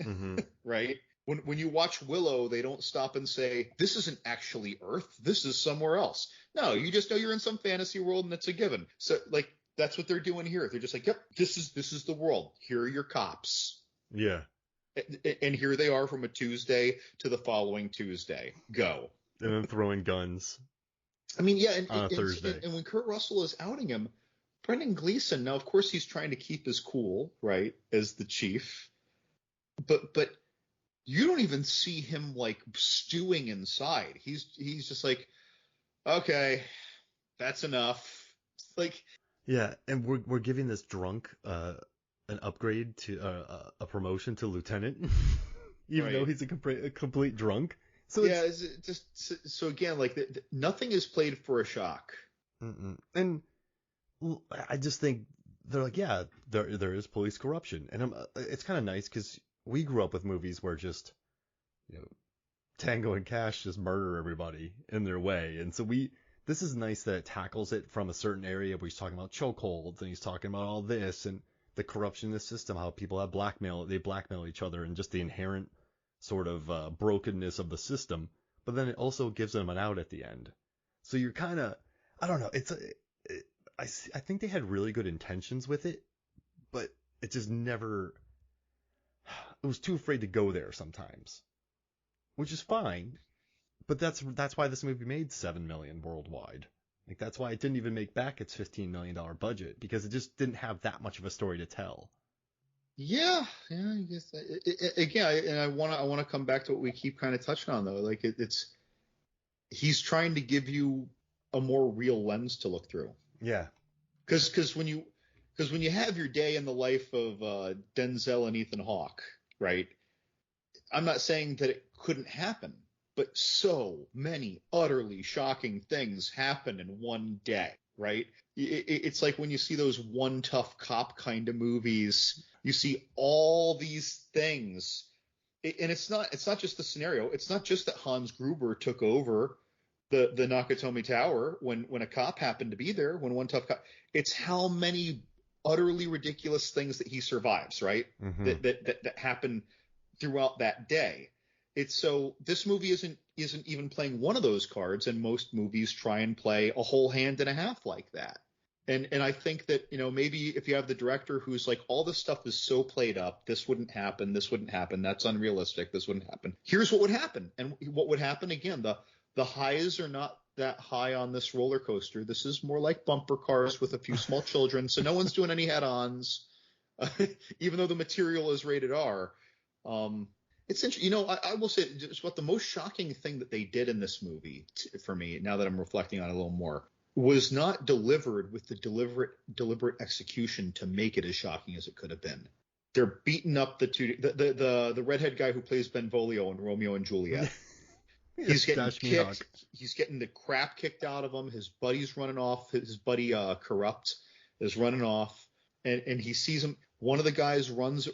Mm-hmm.
Right? When you watch Willow, they don't stop and say, this isn't actually Earth. This is somewhere else. No, you just know you're in some fantasy world and it's a given. So, like, that's what they're doing here. They're just like, yep, this is the world. Here are your cops.
Yeah.
And here they are from a Tuesday to the following Tuesday. Go.
And then throwing guns.
I mean, yeah,
on a Thursday.
And when Kurt Russell is outing him, Brendan Gleeson, now, of course, he's trying to keep his cool, right, as the chief. But you don't even see him like stewing inside. He's just like, okay, that's enough. Like,
yeah, and we're giving this drunk an upgrade to a promotion to lieutenant, even though he's a complete drunk. So
yeah, so again, like nothing is played for a shock.
And I just think they're like, yeah, there is police corruption, and it's kind of nice because we grew up with movies where just, Tango and Cash just murder everybody in their way. And so this is nice that it tackles it from a certain area where he's talking about chokeholds and he's talking about all this and the corruption in the system, how people have they blackmail each other and just the inherent sort of brokenness of the system. But then it also gives them an out at the end. So you're kind of, I don't know, I think they had really good intentions with it, but it just never, it was too afraid to go there sometimes, which is fine. But that's why this movie made $7 million worldwide. Like, that's why it didn't even make back its $15 million budget, because it just didn't have that much of a story to tell.
Yeah, I guess again, and I want to come back to what we keep kind of touching on though. Like he's trying to give you a more real lens to look through.
Yeah.
Because when you have your day in the life of Denzel and Ethan Hawke, right? I'm not saying that it couldn't happen, but so many utterly shocking things happen in one day, right? It's like when you see those One Tough Cop kind of movies, you see all these things, and it's not just the scenario. It's not just that Hans Gruber took over the Nakatomi Tower when a cop happened to be there, when One Tough Cop. It's how many utterly ridiculous things that he survives, right?
Mm-hmm.
That happen throughout that day. It's so this movie isn't even playing one of those cards, and most movies try and play a whole hand and a half like that. And I think that, maybe if you have the director who's like, all this stuff is so played up, this wouldn't happen, that's unrealistic, this wouldn't happen. Here's what would happen. And what would happen, again, the highs are not that high on this roller coaster. This is more like bumper cars with a few small children, so no one's doing any head-ons, even though the material is rated R. It's interesting. I will say, just what the most shocking thing that they did in this movie, for me, now that I'm reflecting on it a little more, was not delivered with the deliberate execution to make it as shocking as it could have been. They're beating up the redhead guy who plays Benvolio in Romeo and Juliet. He's getting kicked. He's getting the crap kicked out of him. His buddy's running off. His buddy Corrupt is running off, and he sees him. One of the guys runs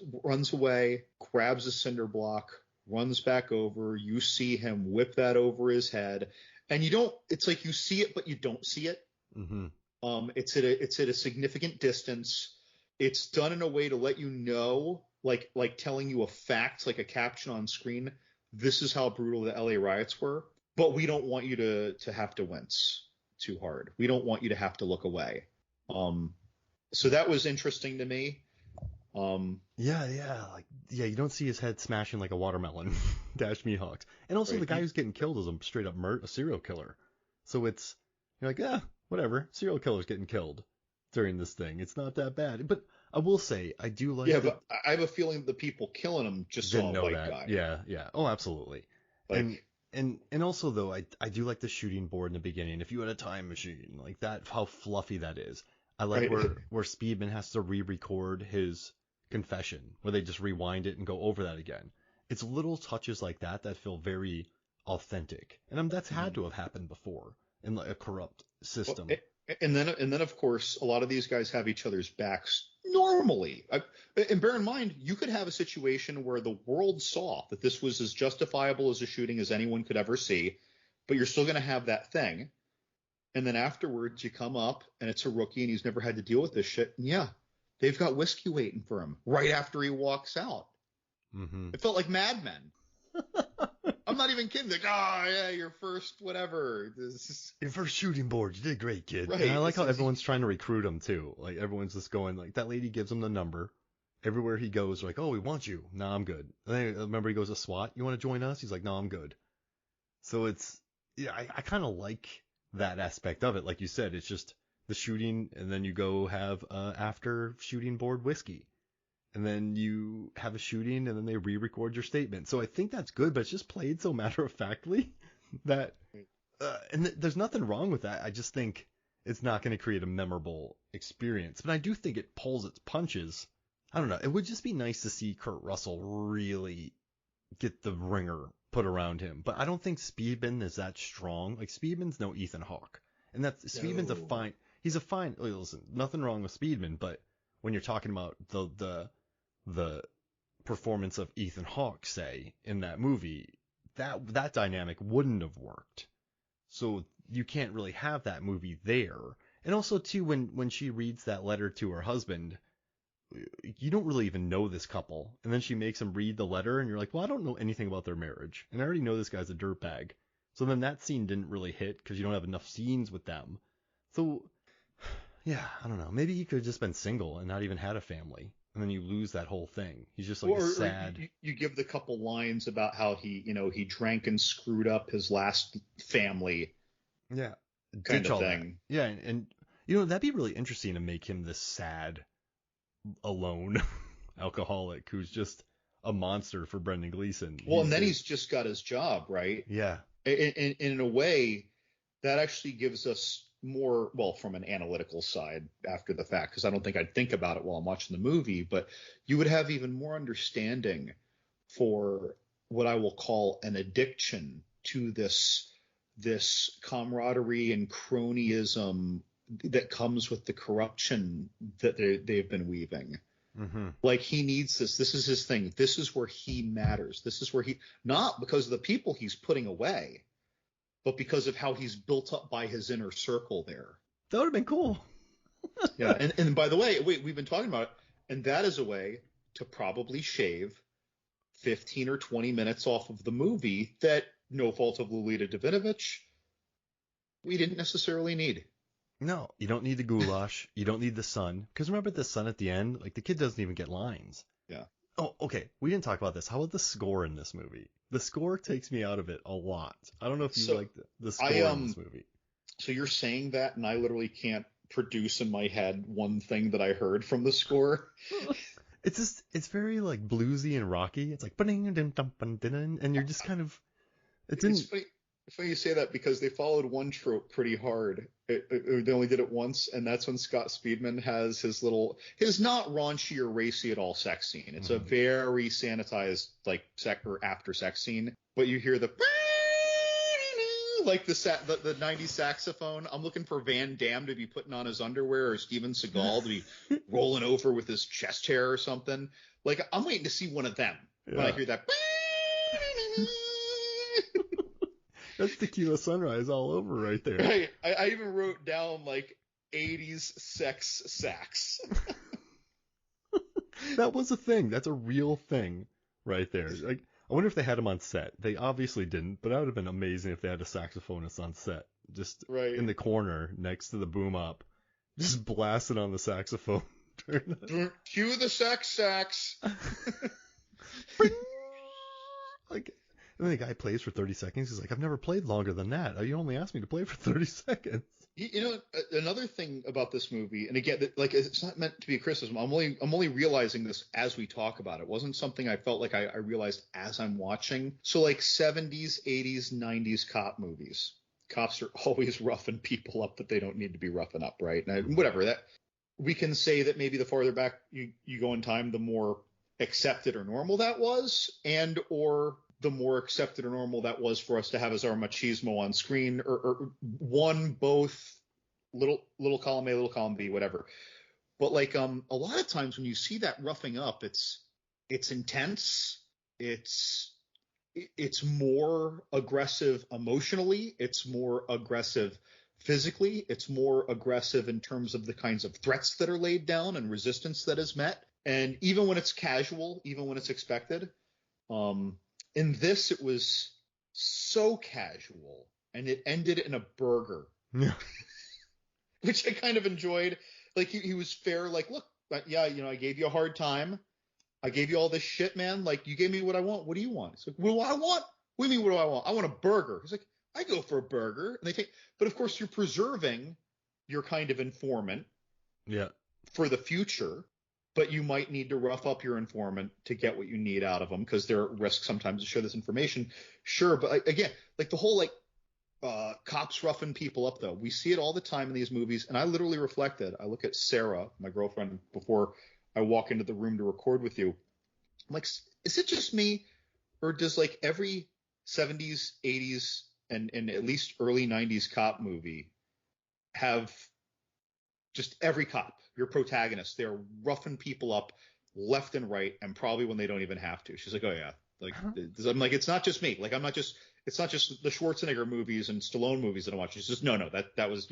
away, grabs a cinder block, runs back over. You see him whip that over his head, and you don't. It's like you see it, but you don't see it.
Mm-hmm.
It's at a significant distance. It's done in a way to let you know, like telling you a fact, like a caption on screen. This is how brutal the LA riots were, but we don't want you to have to wince too hard. We don't want you to have to look away. So that was interesting to me.
Yeah, like you don't see his head smashing like a watermelon, Dash Mihawks. And also the
right.
guy who's getting killed is a straight up a serial killer. So you're like, whatever, serial killer's getting killed during this thing. It's not that bad. But I will say, I do like
Yeah,
that.
but I have a feeling the people killing him just
Didn't
saw a
know
white
that.
guy.
Yeah. Oh, absolutely. And
Like,
and also though, I do like the shooting board in the beginning. If you had a time machine, like that, how fluffy that is. I like
right.
where Speedman has to re-record his confession, where they just rewind it and go over that again. It's little touches like that feel very authentic, and that's had
Mhm.
to have happened before in like a corrupt
Well,
system.
and then of course a lot of these guys have each other's backs normally. And bear in mind, you could have a situation where the world saw that this was as justifiable as a shooting as anyone could ever see, but you're still going to have that thing. And then afterwards, you come up and it's a rookie and he's never had to deal with this shit. And yeah, they've got whiskey waiting for him right after he walks out.
Hmm.
It felt like Mad Men. I'm not even kidding. Like, oh yeah, your first whatever. This is
Your first shooting board, you did great, kid. And I
right.
like how everyone's trying to recruit him too. Like everyone's just going like that lady gives him the number. Everywhere he goes, like, oh, we want you. No, I'm good. And then remember he goes to SWAT. You want to join us? He's like, no, I'm good. So I kind of like that aspect of it. Like you said, it's just the shooting, and then you go have after shooting board whiskey, and then you have a shooting, and then they re-record your statement. So I think that's good, but it's just played so matter of factly that, and there's nothing wrong with that. I just think it's not going to create a memorable experience. But I do think it pulls its punches. I don't know. It would just be nice to see Kurt Russell really get the ringer put around him. But I don't think Speedman is that strong. Like Speedman's no Ethan Hawke, and Speedman's a
No.
fine. He's a fine. Listen, nothing wrong with Speedman, but when you're talking about the performance of Ethan Hawke, say in that movie, that dynamic wouldn't have worked. So you can't really have that movie there. And also too, when she reads that letter to her husband, you don't really even know this couple. And then she makes him read the letter, and you're like, well, I don't know anything about their marriage. And I already know this guy's a dirtbag. So then that scene didn't really hit because you don't have enough scenes with them. So, yeah, I don't know. Maybe he could have just been single and not even had a family. And then you lose that whole thing. He's just like a
Or
sad.
you give the couple lines about how he drank and screwed up his last family
Yeah,
kind
ditch
of
all that.
thing.
Yeah, and that'd be really interesting to make him this sad, alone alcoholic who's just a monster for Brendan Gleeson.
Well, and then he's just got his job, right?
Yeah.
In a way, that actually gives us more, well, from an analytical side after the fact, because I don't think I'd think about it while I'm watching the movie, but you would have even more understanding for what I will call an addiction to this camaraderie and cronyism that comes with the corruption that they've been weaving.
Mm-hmm.
Like he needs this. This is his thing. This is where he matters. This is where not because of the people he's putting away, but because of how he's built up by his inner circle there.
That would have been cool.
Yeah. And by the way, we've been talking about it, and that is a way to probably shave 15 or 20 minutes off of the movie that, no fault of Lolita Davidovich, we didn't necessarily need.
No, you don't need the goulash. You don't need the son. Because remember the son at the end? Like, the kid doesn't even get lines.
Yeah.
Oh, okay. We didn't talk about this. How about the score in this movie? The score takes me out of it a lot. I don't know if you like the score in this movie.
So you're saying that, and I literally can't produce in my head one thing that I heard from the score.
It's very like bluesy and rocky. It's like and you're just kind of
It's funny you say that because they followed one trope pretty hard. They only did it once, and that's when Scott Speedman has his not raunchy or racy at all sex scene. It's a very sanitized like after sex scene, but you hear the like the 90s saxophone. I'm looking for Van Damme to be putting on his underwear, or Steven Seagal to be rolling over with his chest hair or something. Like I'm waiting to see one of them when I hear that.
That's Tequila Sunrise all over right there.
Right. I even wrote down like 80s sex sax.
That was a thing. That's a real thing right there. Like, I wonder if they had him on set. They obviously didn't, but that would have been amazing if they had a saxophonist on set, just
right
in the corner next to the boom up, just blasting on the saxophone.
Cue the sex sax.
Like, and the guy plays for 30 seconds. He's like, I've never played longer than that. You only asked me to play for 30 seconds.
You know, another thing about this movie, and again, like, it's not meant to be a criticism. I'm only realizing this as we talk about it. It wasn't something I felt like I realized as I'm watching. So, like, 70s, 80s, 90s cop movies. Cops are always roughing people up that they don't need to be roughing up, right? And whatever, that we can say that maybe the farther back you go in time, the more accepted or normal that was, and or the more accepted or normal that was for us to have as our machismo on screen, or one, both, little column A, little column B, whatever. But like, a lot of times when you see that roughing up, it's intense. It's more aggressive emotionally. It's more aggressive physically. It's more aggressive in terms of the kinds of threats that are laid down and resistance that is met. And even when it's casual, even when it's expected, in this, it was so casual, and it ended in a burger,
Yeah.
which I kind of enjoyed. Like, he was fair. Like, look, yeah, I gave you a hard time. I gave you all this shit, man. Like, you gave me what I want. What do you want? It's like, what do I want? What do you mean, what do I want? I want a burger. He's like, I go for a burger. And but of course, you're preserving your kind of informant for the future. But you might need to rough up your informant to get what you need out of them, because they're at risk sometimes to share this information. Sure, but again, like the whole cops roughing people up, though, we see it all the time in these movies. And I literally reflected. I look at Sarah, my girlfriend, before I walk into the room to record with you. I'm like, is it just me, or does like every 70s, 80s, and at least early 90s cop movie have just every cop, your protagonist, they're roughing people up left and right, and probably when they don't even have to? She's like, oh yeah. Like, I'm like, it's not just me. Like, it's not just the Schwarzenegger movies and Stallone movies that I watch. It's just, no, that was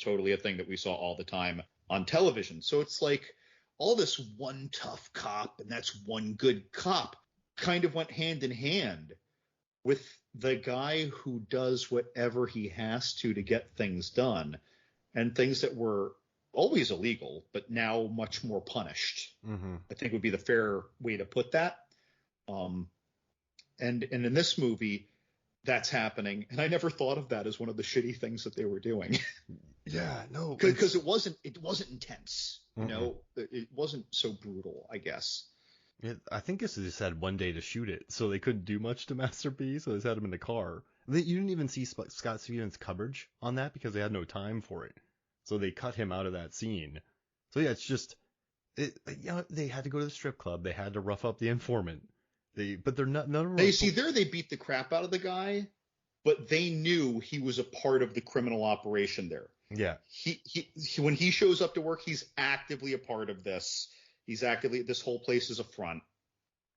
totally a thing that we saw all the time on television. So it's like all this one tough cop and that's one good cop kind of went hand in hand with the guy who does whatever he has to get things done, and things that were always illegal, but now much more punished.
Mm-hmm.
I think would be the fair way to put that. And in this movie, that's happening, and I never thought of that as one of the shitty things that they were doing.
Yeah, no,
because it wasn't intense. It wasn't so brutal, I guess.
I think they just had one day to shoot it, so they couldn't do much to Master P, so they just had him in the car. You didn't even see Scott Stevens' coverage on that because they had no time for it. So they cut him out of that scene. So yeah, it's just, they had to go to the strip club. They had to rough up the informant. But they're not. None of them.
They beat the crap out of the guy, but they knew he was a part of the criminal operation there.
Yeah.
He when he shows up to work, he's actively a part of this. This whole place is a front.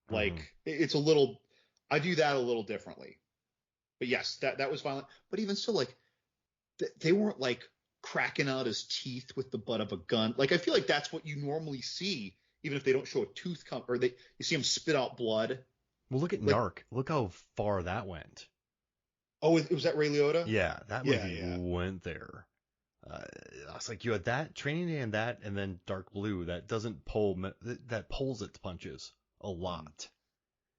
Like, it's a little, I view that a little differently. But yes, that was violent. But even still, like, they weren't like cracking out his teeth with the butt of a gun. Like, I feel like that's what you normally see, even if they don't show a tooth come, or you see him spit out blood.
Well, look at Narc. Look how far that went.
Oh, was that Ray Liotta?
Yeah, that movie went there. I was like, you had that Training Day and then Dark Blue that doesn't pull, that pulls its punches a lot.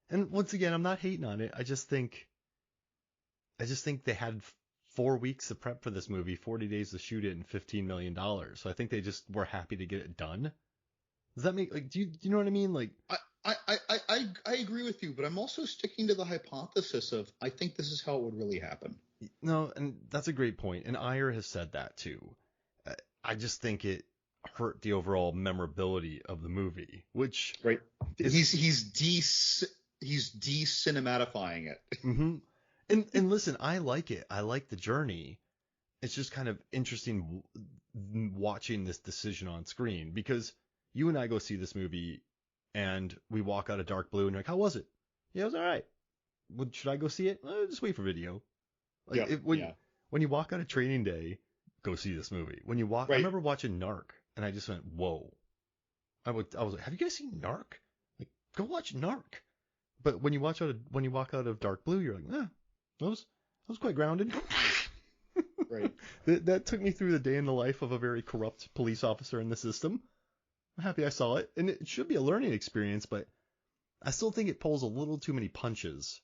And once again, I'm not hating on it. I just think they had 4 weeks to prep for this movie, 40 days to shoot it, and $15 million. So I think they just were happy to get it done. Does that make, like, do you know what I mean? Like,
I agree with you, but I'm also sticking to the hypothesis of, I think this is how it would really happen.
No, and that's a great point. And Ayer has said that too. I just think it hurt the overall memorability of the movie, which
right. He's de-cinematifying it.
Mm-hmm. And listen, I like it. I like the journey. It's just kind of interesting watching this decision on screen, because you and I go see this movie and we walk out of Dark Blue and you're like, how was it? Yeah, it was all right. Should I go see it? Just wait for video. Like, when you walk out of Training Day, go see this movie. When you walk, right. I remember watching Narc and I just went, whoa. I was like, have you guys seen Narc? Like, go watch Narc. But when you walk out of Dark Blue, you're like, that was quite grounded.
Right.
That took me through the day in the life of a very corrupt police officer in the system. I'm happy I saw it, and it should be a learning experience, but I still think it pulls a little too many punches.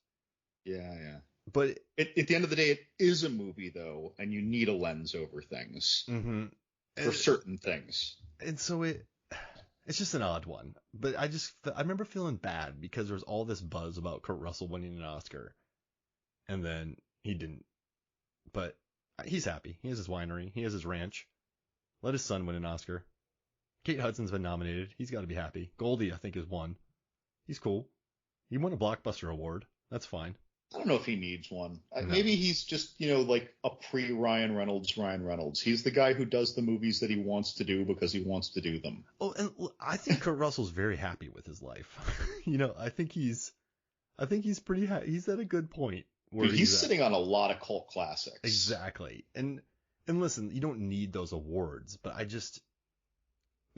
Yeah, yeah.
But
At the end of the day, it is a movie, though, and you need a lens over things
mm-hmm.
for certain things.
And so it's just an odd one. But I remember feeling bad because there was all this buzz about Kurt Russell winning an Oscar, and then he didn't. But he's happy. He has his winery. He has his ranch. Let his son win an Oscar. Kate Hudson's been nominated. He's got to be happy. Goldie, I think, has won. He's cool. He won a Blockbuster award. That's fine.
I don't know if he needs one.
No.
Maybe he's just, like a pre-Ryan Reynolds. He's the guy who does the movies that he wants to do because he wants to do them.
Oh, and I think Kurt Russell's very happy with his life. I think he's pretty he's at a good point where
Dude, he's sitting on a lot of cult classics.
Exactly. And listen, you don't need those awards, but I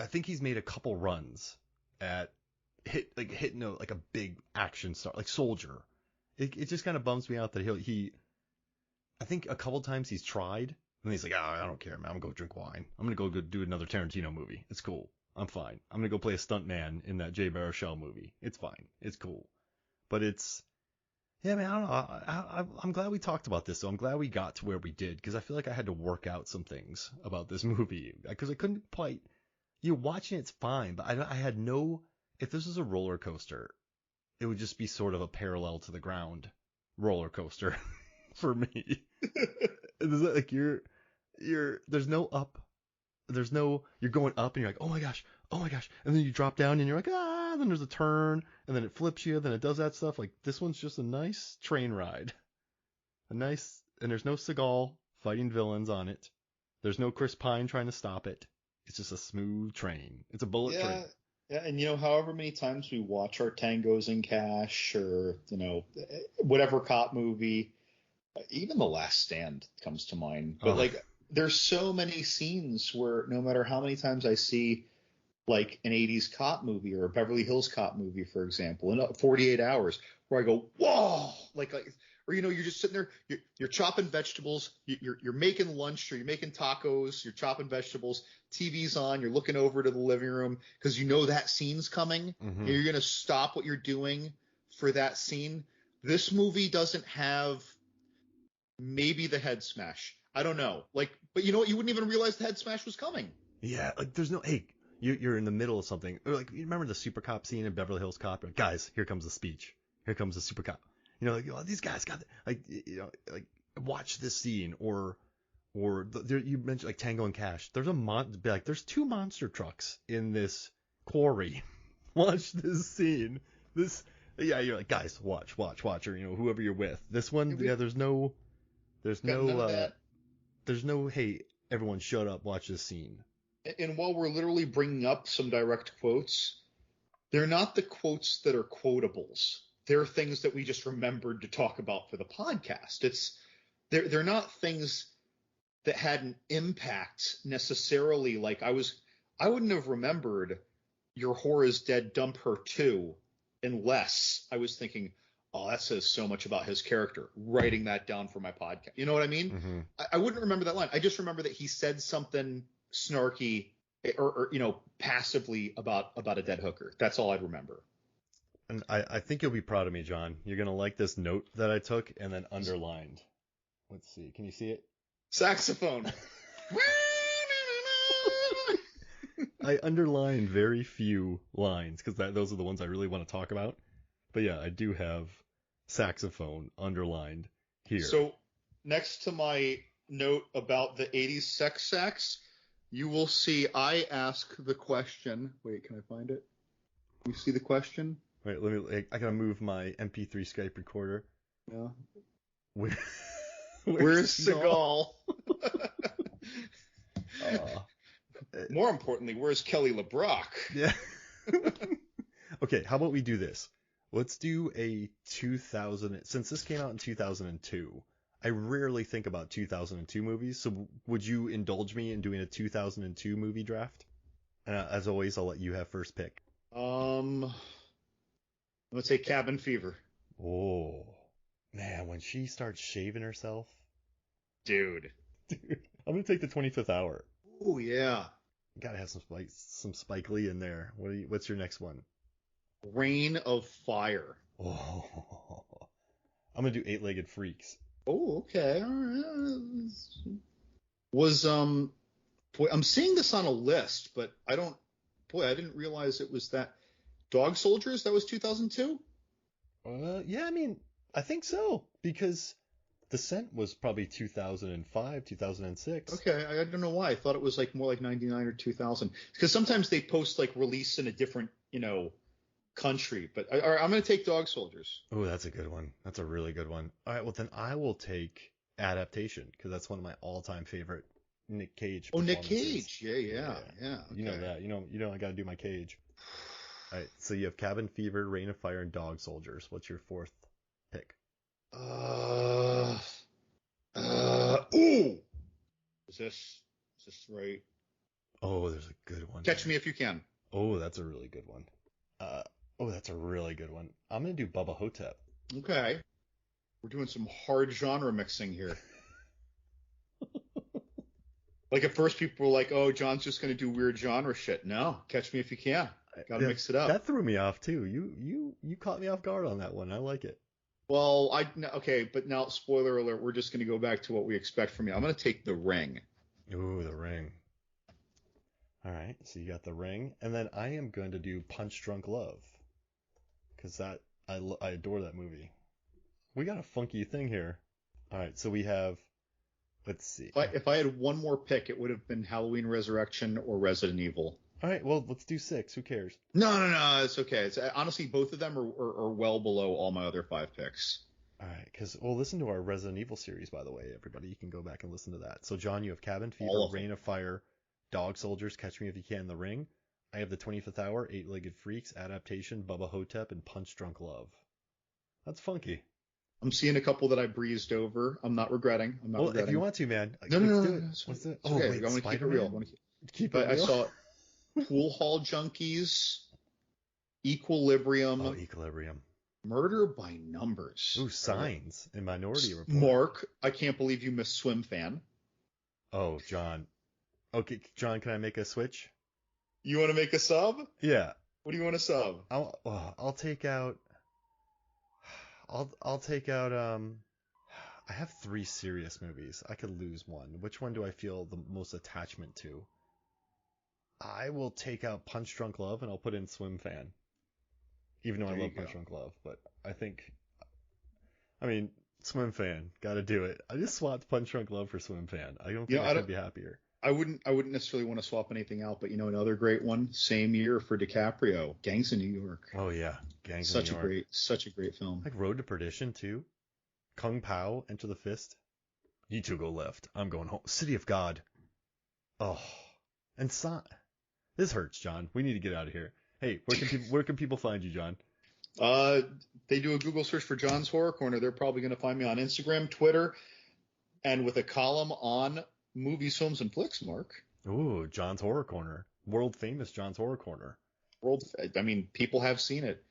think he's made a couple runs at hitting like a big action star, like Soldier. It just kind of bums me out that I think a couple times he's tried, and he's like, I don't care, man. I'm gonna go drink wine. I'm gonna go do another Tarantino movie. It's cool. I'm fine. I'm gonna go play a stuntman in that Jay Baruchel movie. It's fine. It's cool. But yeah, man. I don't know. I'm glad we talked about this, though. I'm glad we got to where we did because I feel like I had to work out some things about this movie because I couldn't quite. Watching it's fine, but I had no. If this was a roller coaster, it would just be sort of a parallel to the ground roller coaster for me. It's like there's no up, you're going up and you're like, oh my gosh, and then you drop down and you're like, and then there's a turn and then it flips you, then it does that stuff. Like this one's just a nice train ride, and there's no Seagal fighting villains on it. There's no Chris Pine trying to stop it. It's just a smooth train. It's a bullet train.
Yeah, and however many times we watch our Tangos and Cash or, whatever cop movie, even The Last Stand comes to mind. But there's so many scenes where no matter how many times I see like an 80s cop movie or a Beverly Hills cop movie, for example, in 48 Hours, where I go, whoa, or you're just sitting there, you're chopping vegetables, you're making lunch or you're making tacos, you're chopping vegetables, TV's on, you're looking over to the living room because that scene's coming.
Mm-hmm.
And you're gonna stop what you're doing for that scene. This movie doesn't have maybe the head smash. I don't know. But you know what? You wouldn't even realize the head smash was coming.
Yeah, there's no you're in the middle of something. Or you remember the super cop scene in Beverly Hills Cop? Like, guys, here comes the speech. Here comes the super cop. These guys got watch this scene or you mentioned like Tango and Cash. There's two monster trucks in this quarry. Watch this scene. You're like, guys, watch, or whoever you're with. This one, there's no, hey, everyone shut up, watch this scene.
And while we're literally bringing up some direct quotes, they're not the quotes that are quotables. They're things that we just remembered to talk about for the podcast. They're not things that had an impact necessarily. Like I wouldn't have remembered Your Whore is Dead, Dump Her Too, unless I was thinking, oh, that says so much about his character, writing that down for my podcast. You know what I mean?
Mm-hmm.
I wouldn't remember that line. I just remember that he said something snarky or passively about a dead hooker. That's all I'd remember.
And I think you'll be proud of me, John. You're going to like this note that I took and then underlined. Let's see. Can you see it?
Saxophone.
I underlined very few lines because those are the ones I really want to talk about. But yeah, I do have saxophone underlined here.
So next to my note about the 80s sex sax, you will see I ask the question. Wait, can I find it? You see the question?
Wait, I gotta move my MP3 Skype recorder.
Yeah.
Where's
Seagal?
uh,
More importantly, where's Kelly LeBrock?
Yeah. Okay, how about we do this? Let's do a 2000. Since this came out in 2002, I rarely think about 2002 movies. So would you indulge me in doing a 2002 movie draft? As always, I'll let you have first pick.
Let's say Cabin Fever.
Oh, man, when she starts shaving herself.
Dude.
I'm going to take the 25th Hour.
Oh, yeah.
Gotta have some Spike Lee in there. What's your next one?
Reign of Fire.
Oh, I'm gonna do Eight-Legged Freaks.
Oh, okay. All right. Was boy, I'm seeing this on a list, but I don't. Boy, I didn't realize it was that. Dog Soldiers. That was 2002.
Yeah, I mean, I think so because Descent was probably 2005, 2006.
Okay, I don't know why. I thought it was like more like 99 or 2000. Because sometimes they post like release in a different, country. But all right, I'm going to take Dog Soldiers.
Oh, that's a good one. That's a really good one. All right, well then I will take Adaptation because that's one of my all-time favorite Nick Cage
Oh, Nick
performances.
Cage. Yeah. Okay.
You know that. You know I got to do my Cage. All right, so you have Cabin Fever, Reign of Fire, and Dog Soldiers. What's your fourth pick?
Ooh. Is this right?
Oh, there's a good one.
Catch Me If You Can.
Oh, that's a really good one. Uh, that's a really good one. I'm gonna do Bubba Hotep.
Okay. We're doing some hard genre mixing here. Like at first people were like, "Oh, John's just going to do weird genre shit." No, Catch Me If You Can. Got to mix it up.
That threw me off too. You caught me off guard on that one. I like it.
Well, okay, but now spoiler alert, we're just going to go back to what we expect from you. I'm going to take The Ring.
Ooh, The Ring. All right, so you got The Ring, and then I am going to do Punch Drunk Love, because I adore that movie. We got a funky thing here. All right, so we have, let's see.
If I had one more pick, it would have been Halloween Resurrection or Resident Evil.
All right, well, let's do 6. Who cares?
No, it's okay. It's honestly both of them are well below all my other 5 picks.
All right, because we'll listen to our Resident Evil series, by the way, everybody. You can go back and listen to that. So, John, you have Cabin Fever, Reign of Fire, Dog Soldiers, Catch Me If You Can, The Ring. I have The 25th Hour, Eight-Legged Freaks, Adaptation, Bubba Hotep, and Punch Drunk Love. That's funky.
I'm seeing a couple that I breezed over. I'm not regretting.
Well, if you want to, man.
No.
Do it.
It's okay.
Wait,
I want to keep it real.
Keep it real.
I saw Pool Hall Junkies, Equilibrium.
Oh, Equilibrium.
Murder by Numbers.
Ooh, Signs in Minority Report.
Mark, I can't believe you missed Swim Fan.
Oh, John. Okay, John, can I make a switch?
You want to make a sub?
Yeah.
What do you want to sub?
I'll take out. I'll take out. I have 3 serious movies. I could lose one. Which one do I feel the most attachment to? I will take out Punch Drunk Love and I'll put in Swim Fan. Even though I love Punch Drunk Love, but I mean, Swim Fan, gotta do it. I just swapped Punch Drunk Love for Swim Fan. I don't think I could be happier.
I wouldn't necessarily want to swap anything out, but another great one, same year for DiCaprio, Gangs of New York.
Oh yeah, Gangs of New York.
Such a great film.
Like Road to Perdition too. Kung Pao, Enter the Fist. You two go left. I'm going home. City of God. Oh, and this hurts, John. We need to get out of here. Hey, where can people find you, John?
They do a Google search for John's Horror Corner. They're probably going to find me on Instagram, Twitter, and with a column on movies, films, and flicks, Mark.
Ooh, John's Horror Corner. World famous John's Horror Corner.
People have seen it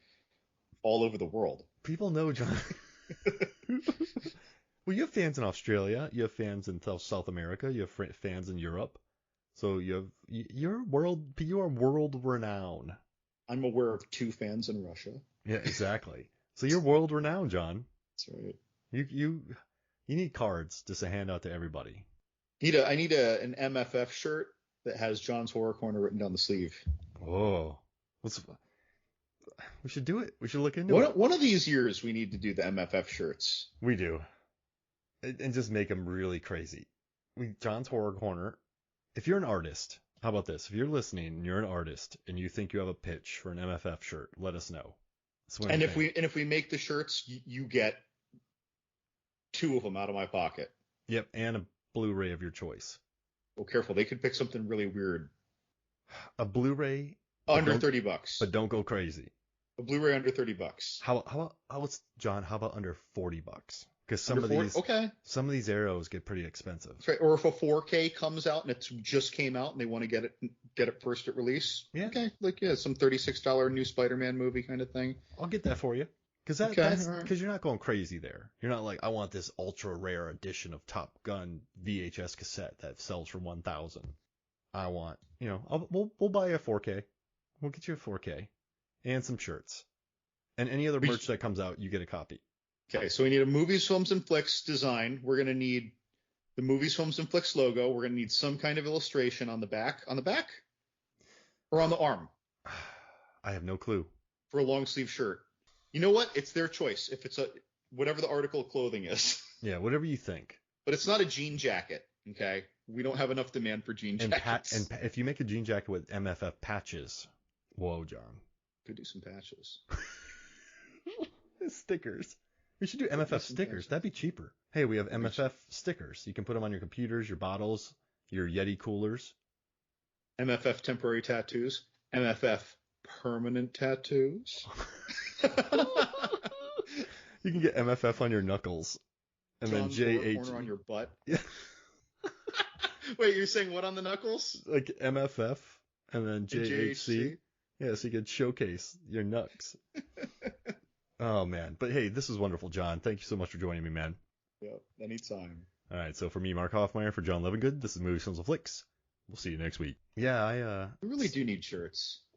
all over the world.
People know John. Well, you have fans in Australia. You have fans in South America. You have fans in Europe. So you're world renowned.
I'm aware of 2 fans in Russia.
Yeah, exactly. So you're world renowned, John.
That's right.
You need cards just to hand out to everybody.
I need an MFF shirt that has John's Horror Corner written down the sleeve.
Oh, we should do it. We should look into it.
One of these years we need to do the MFF shirts.
We do, and just make them really crazy. John's Horror Corner. If you're an artist, how about this? If you're listening and you're an artist and you think you have a pitch for an MFF shirt, let us know.
If we make the shirts, you get 2 of them out of my pocket.
Yep, and a Blu-ray of your choice.
Oh, careful! They could pick something really weird.
A Blu-ray
under $30,
but don't go crazy.
A Blu-ray under $30.
How about John? How about under $40? Because some of these arrows get pretty expensive.
That's right. Or if a 4K comes out and it's just came out and they want to get it first at release.
Yeah.
Okay. Some $36 new Spider-Man movie kind of thing.
I'll get that for you. Because you're not going crazy there. You're not like, I want this ultra rare edition of Top Gun VHS cassette that sells for $1,000. I want, we'll buy a 4K. We'll get you a 4K and some shirts. And any other merch that comes out, you get a copy.
Okay, so we need a Movies, Films, and Flicks design. We're going to need the Movies, Films, and Flicks logo. We're going to need some kind of illustration on the back. On the back? Or on the arm?
I have no clue.
For a long sleeve shirt. You know what? It's their choice. If it's whatever the article of clothing is.
Yeah, whatever you think.
But it's not a jean jacket, okay? We don't have enough demand for jean jackets.
And if you make a jean jacket with MFF patches, whoa, John.
Could do some patches.
Stickers. We should do MFF stickers. That'd be cheaper. Hey, we have MFF stickers. You can put them on your computers, your bottles, your Yeti coolers.
MFF temporary tattoos. MFF permanent tattoos.
You can get MFF on your knuckles. And
John's
then
lower corner on your butt.
Yeah.
Wait, you're saying what on the knuckles?
Like MFF and then JHC. Yeah, so you can showcase your knucks. Oh, man. But hey, this is wonderful, John. Thank you so much for joining me, man.
Yeah, anytime.
All right, so for me, Mark Hoffmeyer, for John Levingood, this is Movies, Films, and Flicks. We'll see you next week. Yeah,
We really do need shirts.